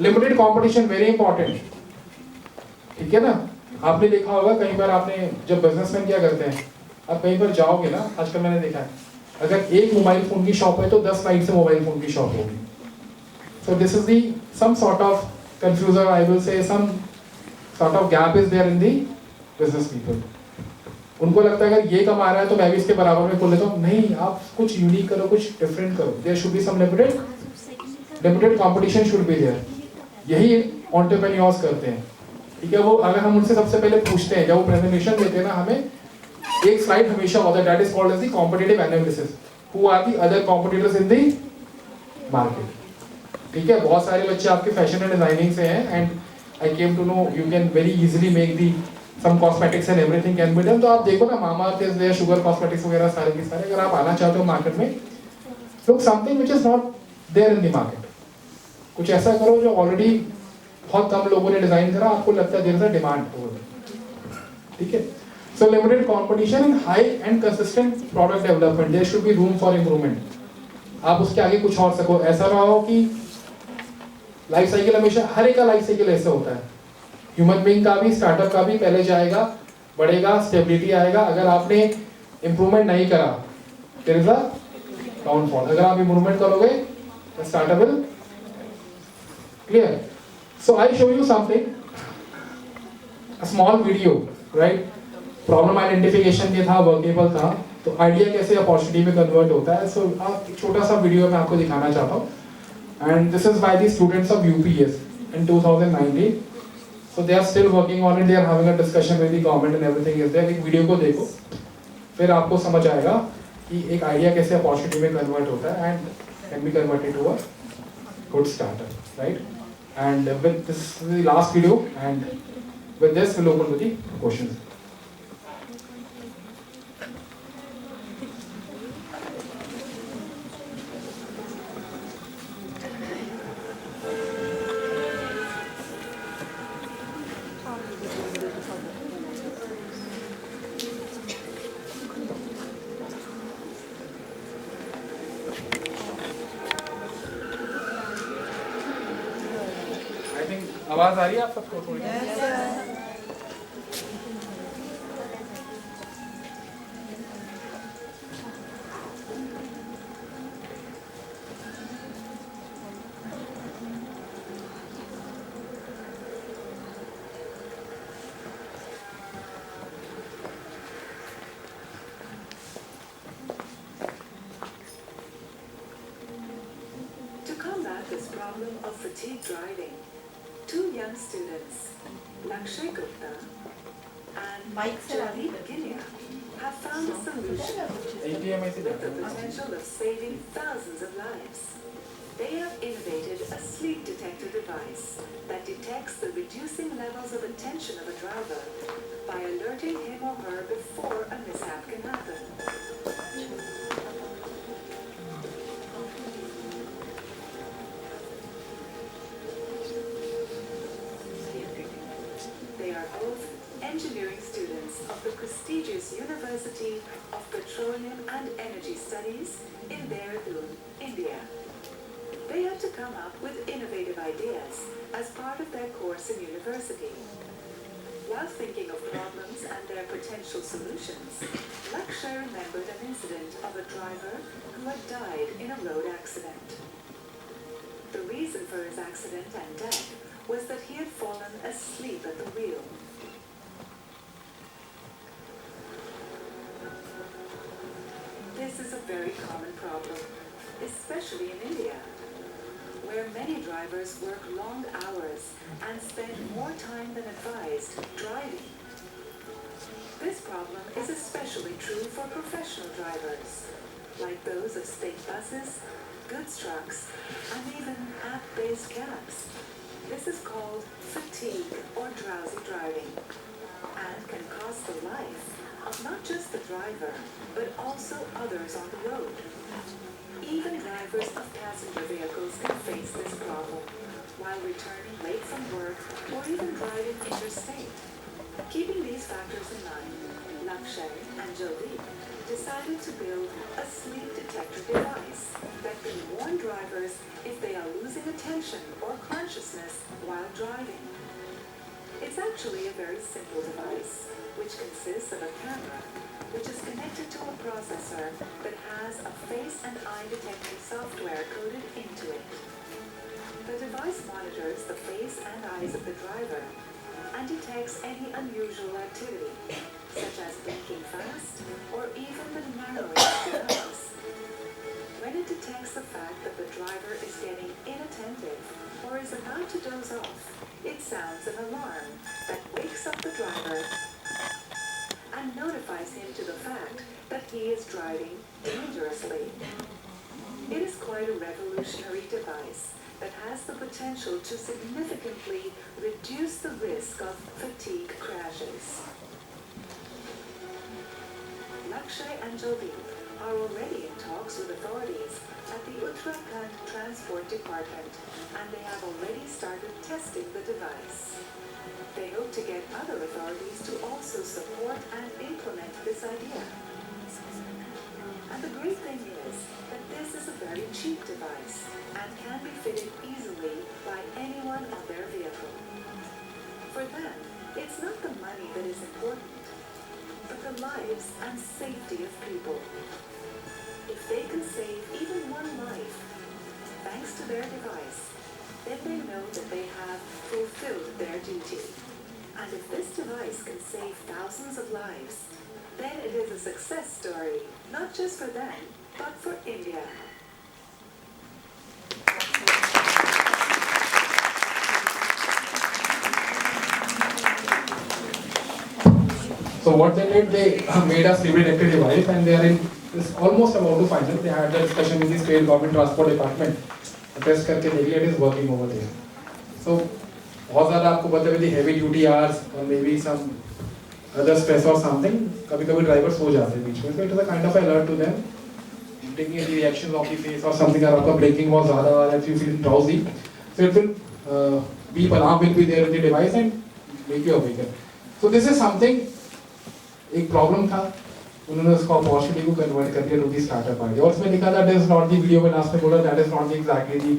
Limited competition very important, ठीक है ना। आपने देखा होगा कई बार, आपने जब बिजनेसमैन क्या करते हैं, आप कहीं पर जाओगे ना, आजकल मैंने देखा है, अगर एक मोबाइल फोन की शॉप है तो 10 साइड से मोबाइल फोन की शॉप होगी। So this is the some sort of confusion, I will say some sort of gap is there in the business people. उनको लगता है अगर ये कमा रहा है तो मैं भी इसके बराबर में खोल लेता हूँ। नहीं, आप कुछ यूनिक करो, कुछ डिफरेंट करो। There should be some limited competition should be there. यही entrepreneurs करते हैं, ठीक है। वो अगर हम उनसे सबसे पहले पूछते हैं, जब वो प्रेजेंटेशन देते हैं ना, हमें एक स्लाइड हमेशा होता है, that is called as the competitive analysis. Who are the other competitors in the market? ठीक है, बहुत सारे बच्चे आपके फैशन एंड डिजाइनिंग से हैं, and I came to know you can very easily make the some cosmetics and everything can be done. तो आप देखो ना, मामाअर्थ इज देयर, शुगर कॉस्मेटिक्स वगैरह सारे के सारे। अगर आप आना चाहते हो मार्केट में, look something which is not there in the market. कुछ ऐसा करो जो ऑलरेडी बहुत कम लोगों ने डिजाइन करा, आपको लगता है there is a demand over there, ठीक है। So limited competition and high and consistent product development, there should be room for improvement. आप उसके आगे कुछ और सको, ऐसा ना हो कि लाइफ साइकिल हमेशा, हर एक का लाइफ साइकिल ऐसा होता है। ह्यूमन बीइंग का भी, स्टार्टअप का भी, पहले जाएगा, बढ़ेगा, स्टेबिलिटी आएगा। अगर आपने इम्प्रूवमेंट नहीं करा, देयर इज अ डाउनफॉल. अगर आप इम्प्रूवमेंट करोगे, the starter will clear. So I show you something, a small video, right. Problem identification के था, वर्केबल था, तो आइडिया कैसे अपॉर्चुनिटी में कन्वर्ट होता है. सो आप एक छोटा सा वीडियो मैं आपको दिखाना चाहता हूँ. And this is by the students of UPS in 2019. So they are still working on it. They are having a discussion with the government and everything is there. एक वीडियो को देखो, फिर आपको समझ आएगा कि एक आइडिया कैसे अपॉर्चुनिटी में कन्वर्ट होता है and can be converted to a good starter, right? And with this is the last video, and with this we'll open to the questions. आवाज आ रही है आप सबको थोड़ी? To combat this problem of fatigue driving, two young students, Lakshay Gupta and Jadeep Ginia, have found a solution with the potential of saving thousands of lives. They have innovated a sleep detector device that detects the reducing levels of attention of a driver by alerting him or her before a mishap can happen. They are both engineering students of the prestigious University of Petroleum and Energy Studies in Dehradun, India. They had to come up with innovative ideas as part of their course in university. While thinking of problems and their potential solutions, Lakshay remembered an incident of a driver who had died in a road accident. The reason for his accident and death was that he had fallen asleep at the wheel. This is a very common problem, especially in India, where many drivers work long hours and spend more time than advised driving. This problem is especially true for professional drivers, like those of state buses, goods trucks, and even app-based cabs. This is called fatigue or drowsy driving, and can cost the life of not just the driver, but also others on the road. Even drivers of passenger vehicles can face this problem while returning late from work or even driving interstate. Keeping these factors in mind, Lakshay and Jolie decided to build a sleep detector device that can warn drivers if they are losing attention or consciousness while driving. It's actually a very simple device, which consists of a camera, which is connected to a processor that has a face and eye detection software coded into it. The device monitors the face and eyes of the driver and detects any unusual activity, such as blinking fast or even the narrowing of the eyes. When it detects the fact that the driver is getting inattentive or is about to doze off, it sounds an alarm that wakes up the driver and notifies him to the fact that he is driving dangerously. It is quite a revolutionary device that has the potential to significantly reduce the risk of fatigue crashes. Lakshay and Jolie are already in talks with authorities at the Uttarakhand Transport Department, and they have already started testing the device. They hope to get other authorities to also support and implement this idea. And the great thing is that this is a very cheap device and can be fitted easily by anyone on their vehicle. For them, it's not the money that is important. The about the lives and safety of people. If they can save even one life, thanks to their device, then they know that they have fulfilled their duty. And if this device can save thousands of lives, then it is a success story, not just for them, but for India. So what they did, they made a civil-directed device, and they are in it's almost about to final. They had the discussion with the state government transport department. Test करके देख लिया, it is working over there. So बहुत ज़्यादा आपको पता है, heavy duty hours or maybe some other stress or something, कभी-कभी drivers सो जाते हैं बीच में. So it is a kind of alert to them, taking the reactions of the face or something. अगर आपका braking बहुत ज़्यादा आ रहा है, if you feel drowsy, so it will beep alarm will be there in the device and make you awaken. So this is something. एक problem था, उन्होंने उसको अपॉर्चुनिटी को कन्वर्ट कर दिया टू दी स्टार्टअप आइडिया. और उसमें लिखा था that is not the video में लास्ट में बोला that is not the exactly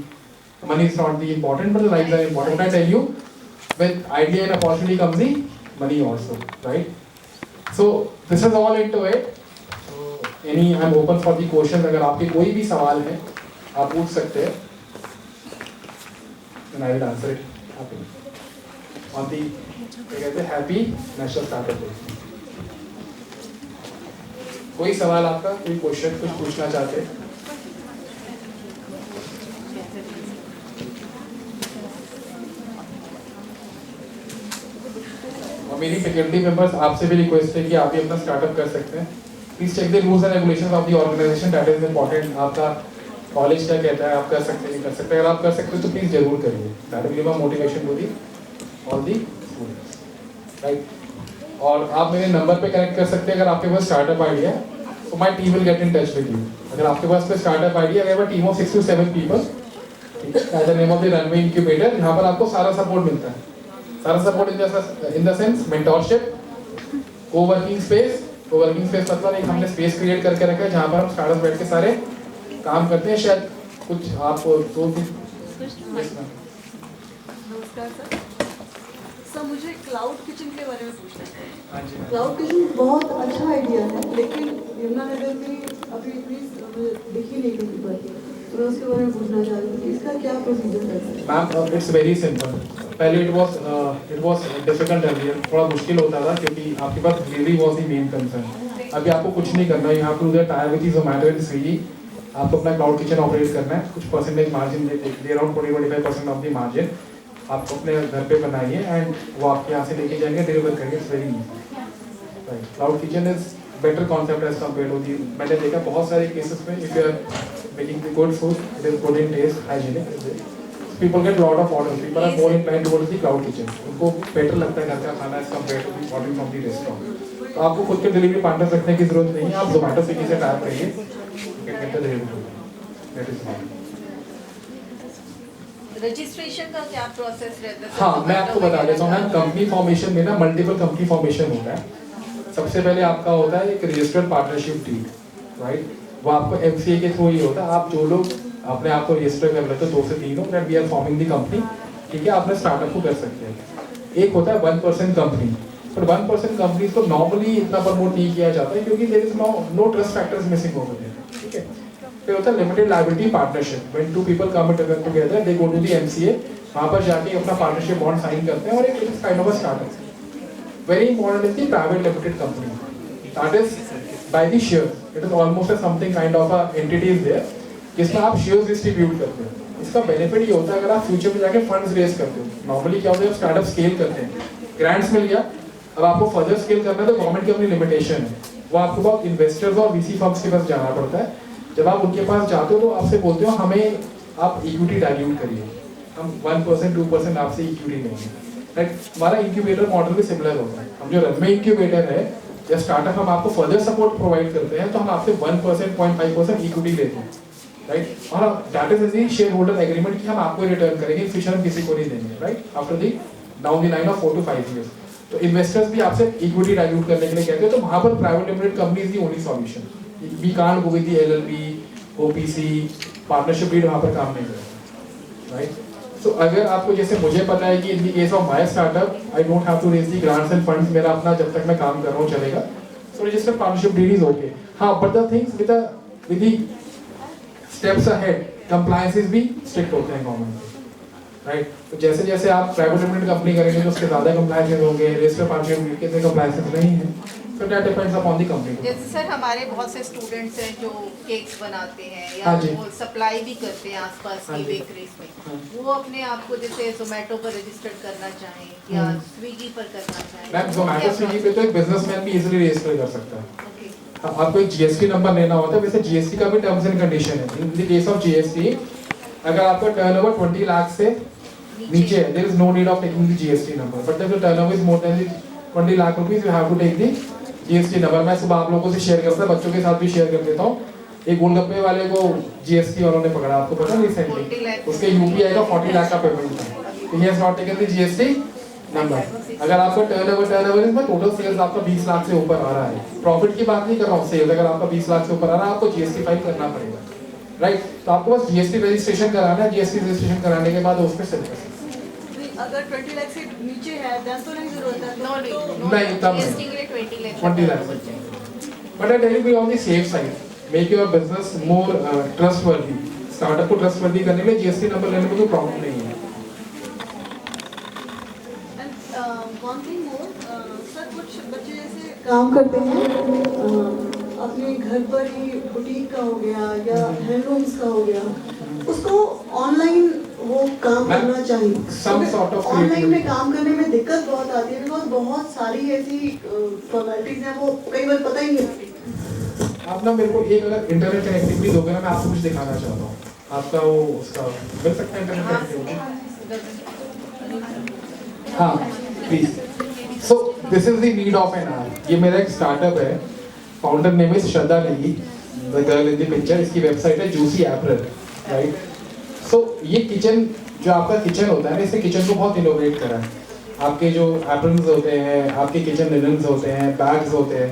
the money is not the important but the lives are important. I tell you when idea and opportunity comes the money also, right? So this is all into it. Any I am open for the questions. अगर आपके कोई भी सवाल है आप पूछ सकते हैं and I will answer it on the कहते हैं हैप्पी नेशनल स्टार्टअप डे. कोई सवाल आपका, कोई क्वेश्चन कुछ पूछना चाहते हैं? और मेरी फैकल्टी मेंबर्स आपसे भी रिक्वेस्ट है कि आप भी अपना स्टार्टअप कर सकते हैं. Please check the rules and regulations of the organization, that is important. आपका कॉलेज क्या कहता है, आप कर सकते हैं नहीं कर सकते. अगर आप कर सकते हो तो प्लीज जरूर करिए. That will give a motivation to the all the students, right? और आप मेरे नंबर पे कनेक्ट कर सकते हैं अगर आपके पास स्टार्टअप आइडिया है. So my team will get in touch with you. अगर आपके पास कोई startup idea, we have a team of 6 to 7 people. ठीक है, by the name of the Runway Incubator. यहाँ पर आपको सारा सपोर्ट मिलता है. सारा support in the sense mentorship, co-working space. Co-working space मतलब एक हमने स्पेस क्रिएट करके रखा है जहाँ पर हम स्टार्टअप बैठ के सारे काम करते हैं. शायद कुछ आप दो तीन. नमस्कार सर. सर मुझे क्लाउड किचन के बारे में पूछना है. हाँ जी. क्लाउड किचन बहुत अच्छा आइडिया है, लेकिन यमुनानगर में अभी इतनी देखी नहीं कहीं पर. तो मैं उसके बारे में पूछना चाह रही हूँ कि इसका क्या प्रोसीजर है. Ma'am it's very simple. पहले इट वाज डिफिकल्ट अर्लियर, थोड़ा मुश्किल होता था क्योंकि आपके पास delivery was the main concern. अभी आपको कुछ नहीं करना है, you have to do tie with Zomato and Swiggy. आपको अपना क्लाउड किचन ऑपरेट करना है. कुछ percentage margin they around 20-25% of the margin आपको अपने घर पे बनाइए एंड वो आपके यहाँ से लेके जाएंगे, डिलीवर करेंगे. It's very easy, right? Cloud kitchen is better concept as compare to the. मैंने देखा बहुत सारे केसेस में if you are making the good food, it is good in taste, hygienic, people get lot of orders. People are more inclined towards the cloud kitchen. उनको better लगता है घर का खाना as compare to the ordering from the restaurant. तो आपको खुद के डिलीवरी पार्टनर रखने की जरूरत नहीं है. आप ज़ोमैटो स्विगी से टाइप करिए, दैट इज फाइन. रजिस्ट्रेशन का क्या प्रोसेस रहता है? हाँ, मैं आपको बता देता हूँ. कंपनी फॉर्मेशन में ना मल्टीपल कंपनी फॉर्मेशन होता है. सबसे पहले आपका होता है एक रजिस्टर्ड पार्टनरशिप डीड, राइट? वो आपको एमसीए के थ्रू ही होता है. आप जो लोग अपने आप को रजिस्टर कर लेते हो 2 से 3 लोग, that we are forming the company. ठीक है, आपने स्टार्टअप को कर सकते हैं. एक होता है 1% कंपनी. पर 1% कंपनी को नॉर्मली इतना प्रमोट नहीं किया जाता है क्योंकि there is no trust factors missing over there. ठीक है, फिर होता है limited liability partnership. When 2 people come together, they go to the MCA. वहाँ पर जाके अपना पार्टनरशिप बॉन्ड साइन करते हैं और एक kind of a startup. Very important is the private limited company. That is by the share. It is almost something kind of a entity is there जिसमें आप शेयर्स डिस्ट्रीब्यूट करते हैं. इसका benefit ये होता है अगर आप फ्यूचर में जाके फंड्स रेज करते हो. नॉर्मली क्या होता है, स्टार्टअप स्केल करते हैं, ग्रांट्स मिल गया, अब आपको फर्दर स्केल करना है तो गवर्नमेंट की अपनी लिमिटेशन है. वो आपको बहुत इन्वेस्टर्स और वीसी फर्म्स के पास जाना पड़ता है. जब आप उनके पास जाते हो तो आपसे बोलते हो हमें आप इक्विटी डाइल्यूट करिए, हम 1% 2% आपसे इक्विटी लेंगे. राइट? हमारा इंक्यूबेटर मॉडल भी सिमिलर होता है. हम जो रनवे इंक्यूबेटर है या स्टार्टअप, हम आपको फर्दर सपोर्ट प्रोवाइड करते हैं तो हम आपसे 1% 0.5% इक्विटी लेते हैं. राइट? और that is the share holder agreement कि हम आपको रिटर्न करेंगे, फ्यूचर हम किसी को नहीं देंगे. Right? After the down the line of 4 to 5 years. तो इन्वेस्टर्स भी आपसे इक्विटी डाइल्यूट करने के लिए कहते हैं. तो वहाँ पर private limited company is the only solution. We can't go with the LLP, OPC, partnership deed वहाँ पर काम नहीं करेगा. राइट? सो अगर आपको जैसे मुझे पता है कि in the case of my startup I don't have to raise the grants and funds. मेरा अपना जब तक मैं काम कर रहा हूँ चलेगा. So registered partnership deed is okay. हाँ, but the things with the steps ahead, compliances भी strict होते हैं गवर्नमेंट के, राइट? तो जैसे जैसे आप प्राइवेट लिमिटेड कंपनी करेंगे तो उसके ज़्यादा compliances होंगे, रजिस्टर्ड पार्टनरशिप डीड के compliances नहीं है, so that depends upon the company. जैसे सर हमारे बहुत से स्टूडेंट्स हैं जो केक्स बनाते हैं या हाँ जी। वो सप्लाई भी करते हैं आसपास हाँ की जी। बेकरीज में, हाँ। वो अपने आप को जैसे जोमेटो पर रजिस्टर्ड करना चाहें या स्विगी पर करना चाहें, मैम जोमेटो स्विगी पे तो एक बिजनेसमैन भी इजीली रजिस्टर कर सकता है। ओके, आपको एक जीएसटी नंबर लेना होता है, वैसे जीएसटी का भी टर्म्स एंड कंडीशन है। In the case of GST, अगर आपका टर्नओवर 20 लाख से नीचे है, there is no need of taking the GST number, but if the turnover is more than 20 lakh rupees you have to take the GST number. मैं सुबह आप लोगों से शेयर करता हूं, बच्चों के साथ भी शेयर कर देता हूं। एक गोलगप्पे वाले को जीएसटी वालों ने पकड़ा, आपको पता है रिसेंटली, उसके यूपीआई का 40 लाख का पेमेंट था, तो he has not taken the GST number. अगर आपका टर्नओवर इसमें टोटल सेल्स आपका 20 लाख से ऊपर आ रहा है, प्रॉफिट की बात नहीं कर रहा हूँ, सेल्स अगर आपका 20 लाख से ऊपर आ रहा है, आपको जीएसटी फाइल करना पड़ेगा, राइट? तो आपको बस जीएसटी रजिस्ट्रेशन कराना है, जीएसटी रजिस्ट्रेशन कराने के बाद उस पर सेल कर सकते हैं। अगर 20 लाख से नीचे है देन तो नहीं जरूरत है। नो नहीं, तब नहीं। जीएसटी के लिए 20 lakh 20 lakh. But I tell you, be on the safe side. Make your business more trustworthy. Startup को ट्रस्टवर्दी करने में जीएसटी नंबर लेने में कोई प्रॉब्लम नहीं है। वन थिंग मोर, सर कुछ बच्चे जैसे काम करते हैं अपने घर पर ही, बुटीक का हो गया या हैंडलूम्स का हो गया, उसको ऑनलाइन वो काम करना चाहिए। Some sort of ऑनलाइन में काम करने में दिक्कत बहुत आती है, बिकॉज बहुत सारी ऐसी फॉर्मेलिटीज हैं वो कई बार पता ही नहीं रहती। आप ना मेरे को एक अगर इंटरनेट कनेक्टिविटी दोगे ना, मैं आपको कुछ दिखाना चाहता हूँ। आपका वो उसका मिल सकता है इंटरनेट कनेक्टिविटी? हाँ please. So this is the need of an hour. ये मेरा एक स्टार्टअप है, founder name is Shraddha Negi, the girl in the picture. इसकी वेबसाइट है जूसी एप्रल, राइट? सो ये किचन, जो आपका किचन होता है ना, इसने किचन को बहुत इनोवेट करा है। आपके जो एप्रल्स होते हैं, आपके किचन लिनन्स होते हैं, बैग्स होते हैं,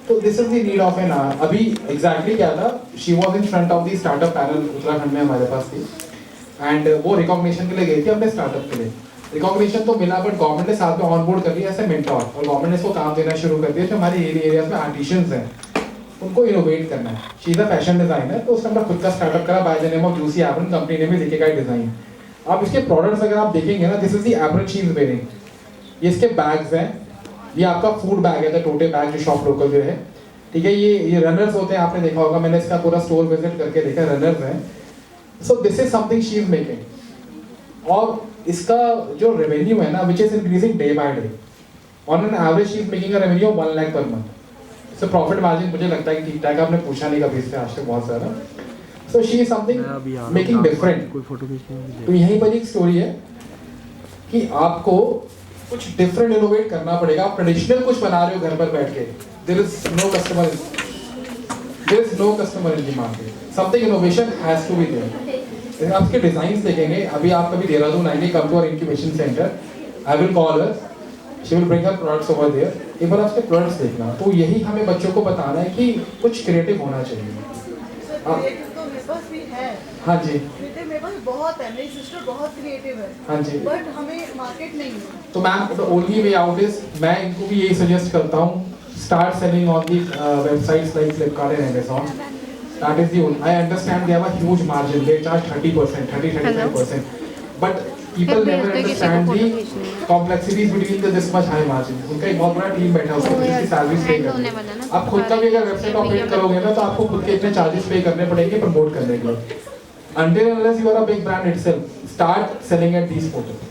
तो this is the need of an hour. अभी एग्जैक्टली क्या था, she was in front of the startup panel Uttarakhand में हमारे पास थी, एंड वो रिकॉग्निशन के लिए गई थी अपने स्टार्टअप के लिए। रिकॉग्निशन तो मिला, बट गवर्नमेंट ने साथ में ऑन बोर्ड कर लिया एज ए मेंटोर, और गवर्नमेंट ने इसको काम देना शुरू कर दिया जो हमारे एरियाज में आर्टिशियंस हैं, उनको इनोवेट करना है। She is a fashion designer, तो उसने अपना खुद का स्टार्टअप करा bye the name of juicy apparel, company ने भी लिखे का डिजाइन। अब इसके प्रोडक्ट्स अगर आप देखेंगे ना, this is the apparel she is wearing. ये इसके बैग्स हैं, ये आपका फूड बैग है, द टोटे बैग जो शॉप लोकल जो है, ठीक है। ये रनर्स होते हैं, आपने देखा होगा, मैंने इसका पूरा स्टोर विजिट करके देखा, रनर्स हैं। सो this is something she is making, और इसका जो रेवेन्यू है ना, which is increasing day by day, on an average she is making a revenue of 1 lakh per month. So profit margin मुझे लगता है कि ठीक ठाक, आपने पूछा नहीं कभी इससे आज तक बहुत ज़्यादा। So she is something making different. तो यहीं पर एक स्टोरी है कि आपको कुछ डिफरेंट इनोवेट करना पड़ेगा। आप ट्रेडिशनल कुछ बना रहे हो घर पर बैठ के, there is no customer in the market, something innovation has to be there. आपके डिजाइन्स देखेंगे, अभी आप कभी देहरादून आएंगे, come to our incubation centre, I will call her, she will bring her products over there. एक बार आपके प्रोडक्ट्स देखना। तो यही हमें बच्चों को बताना है कि कुछ क्रिएटिव होना चाहिए। क्रिएटिव तो मेरे पास भी है। हाँ जी, क्रिएटिव मेरे पास बहुत है, मेरी सिस्टर बहुत क्रिएटिव है। हाँ जी। बट हमें मार्केट नहीं है। तो ma'am, the only way out is, मैं इनको भी यही सजेस्ट करता हूँ, start selling on the websites like Flipkart and Amazon. That is the only. I understand they have a huge margin. They charge 30%, 35%. But people never understand the complexities between this much high margin. उनका एक बहुत बड़ा team बैठा है, उसको इसकी salaries पे करनी है। आप खुद का भी अगर वेबसाइट ऑपरेट करोगे ना, तो आपको खुद के इतने चार्जेस पे करने पड़ेंगे प्रमोट करने के लिए। Until unless you are a big brand itself, start selling at these portals.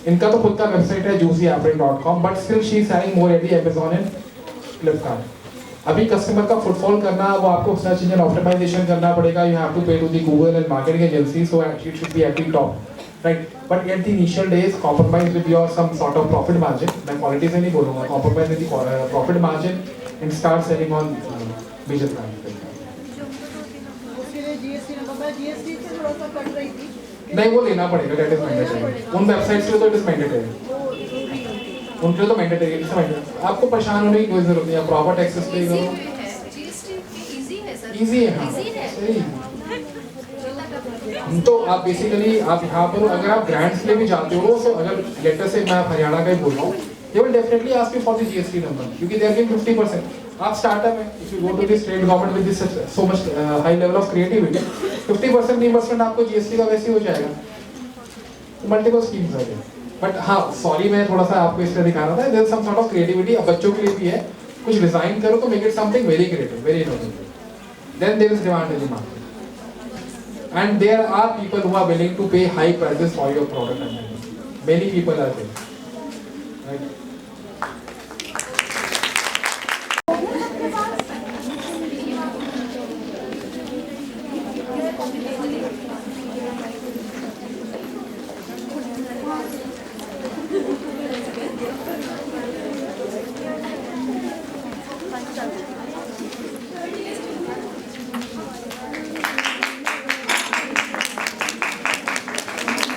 इनका तो खुद का वेबसाइट है juicyapple.com, but still she is selling more at the Amazon and Flipkart. अभी कस्टमर का फुटफॉल करना, वो आपको सर्च इंजन ऑप्टिमाइजेशन करना पड़ेगा। You have to pay to the Google and marketing agency, so it should be at the top, right? But at the initial days compromise with your some sort of profit margin. मैं quality से नहीं बोलूंगा, compromise with the profit margin and start selling on major brands. उसके लिए GST number, मैं GST से थोड़ा सा कट रही थी। नहीं, वो लेना पड़ेगा, दैट इज मैंडेटरी। उन वेबसाइट्स पे तो इट इज मैंडेटरी, उनके लिए तो मैंडेटरी है। आपको परेशान होने की कोई जरूरत नहीं है, प्रॉपर टैक्सेस पे करो। इजी है, हाँ सही। तो आप बेसिकली आप यहाँ पर अगर आप ग्रांट्स के लिए भी जाते हो, तो अगर लेटर से मैं हरियाणा का ही बोल रहा हूँ, they will definitely ask you for the GST number क्योंकि they are giving 50%. आप startup है, if you go to the state government with this so much high level of creativity, 50% reimbursement आपको GST का वैसे ही हो जाएगा. Multiple schemes are there. But हाँ, sorry मैं थोड़ा सा आपको इसलिए दिखा रहा था. There is some sort of creativity अब बच्चों के लिए भी है. कुछ डिजाइन करो तो make it something very creative, very innovative. Then there is demand in the market. And there are people who are willing to pay high prices for your product and many people are there, right?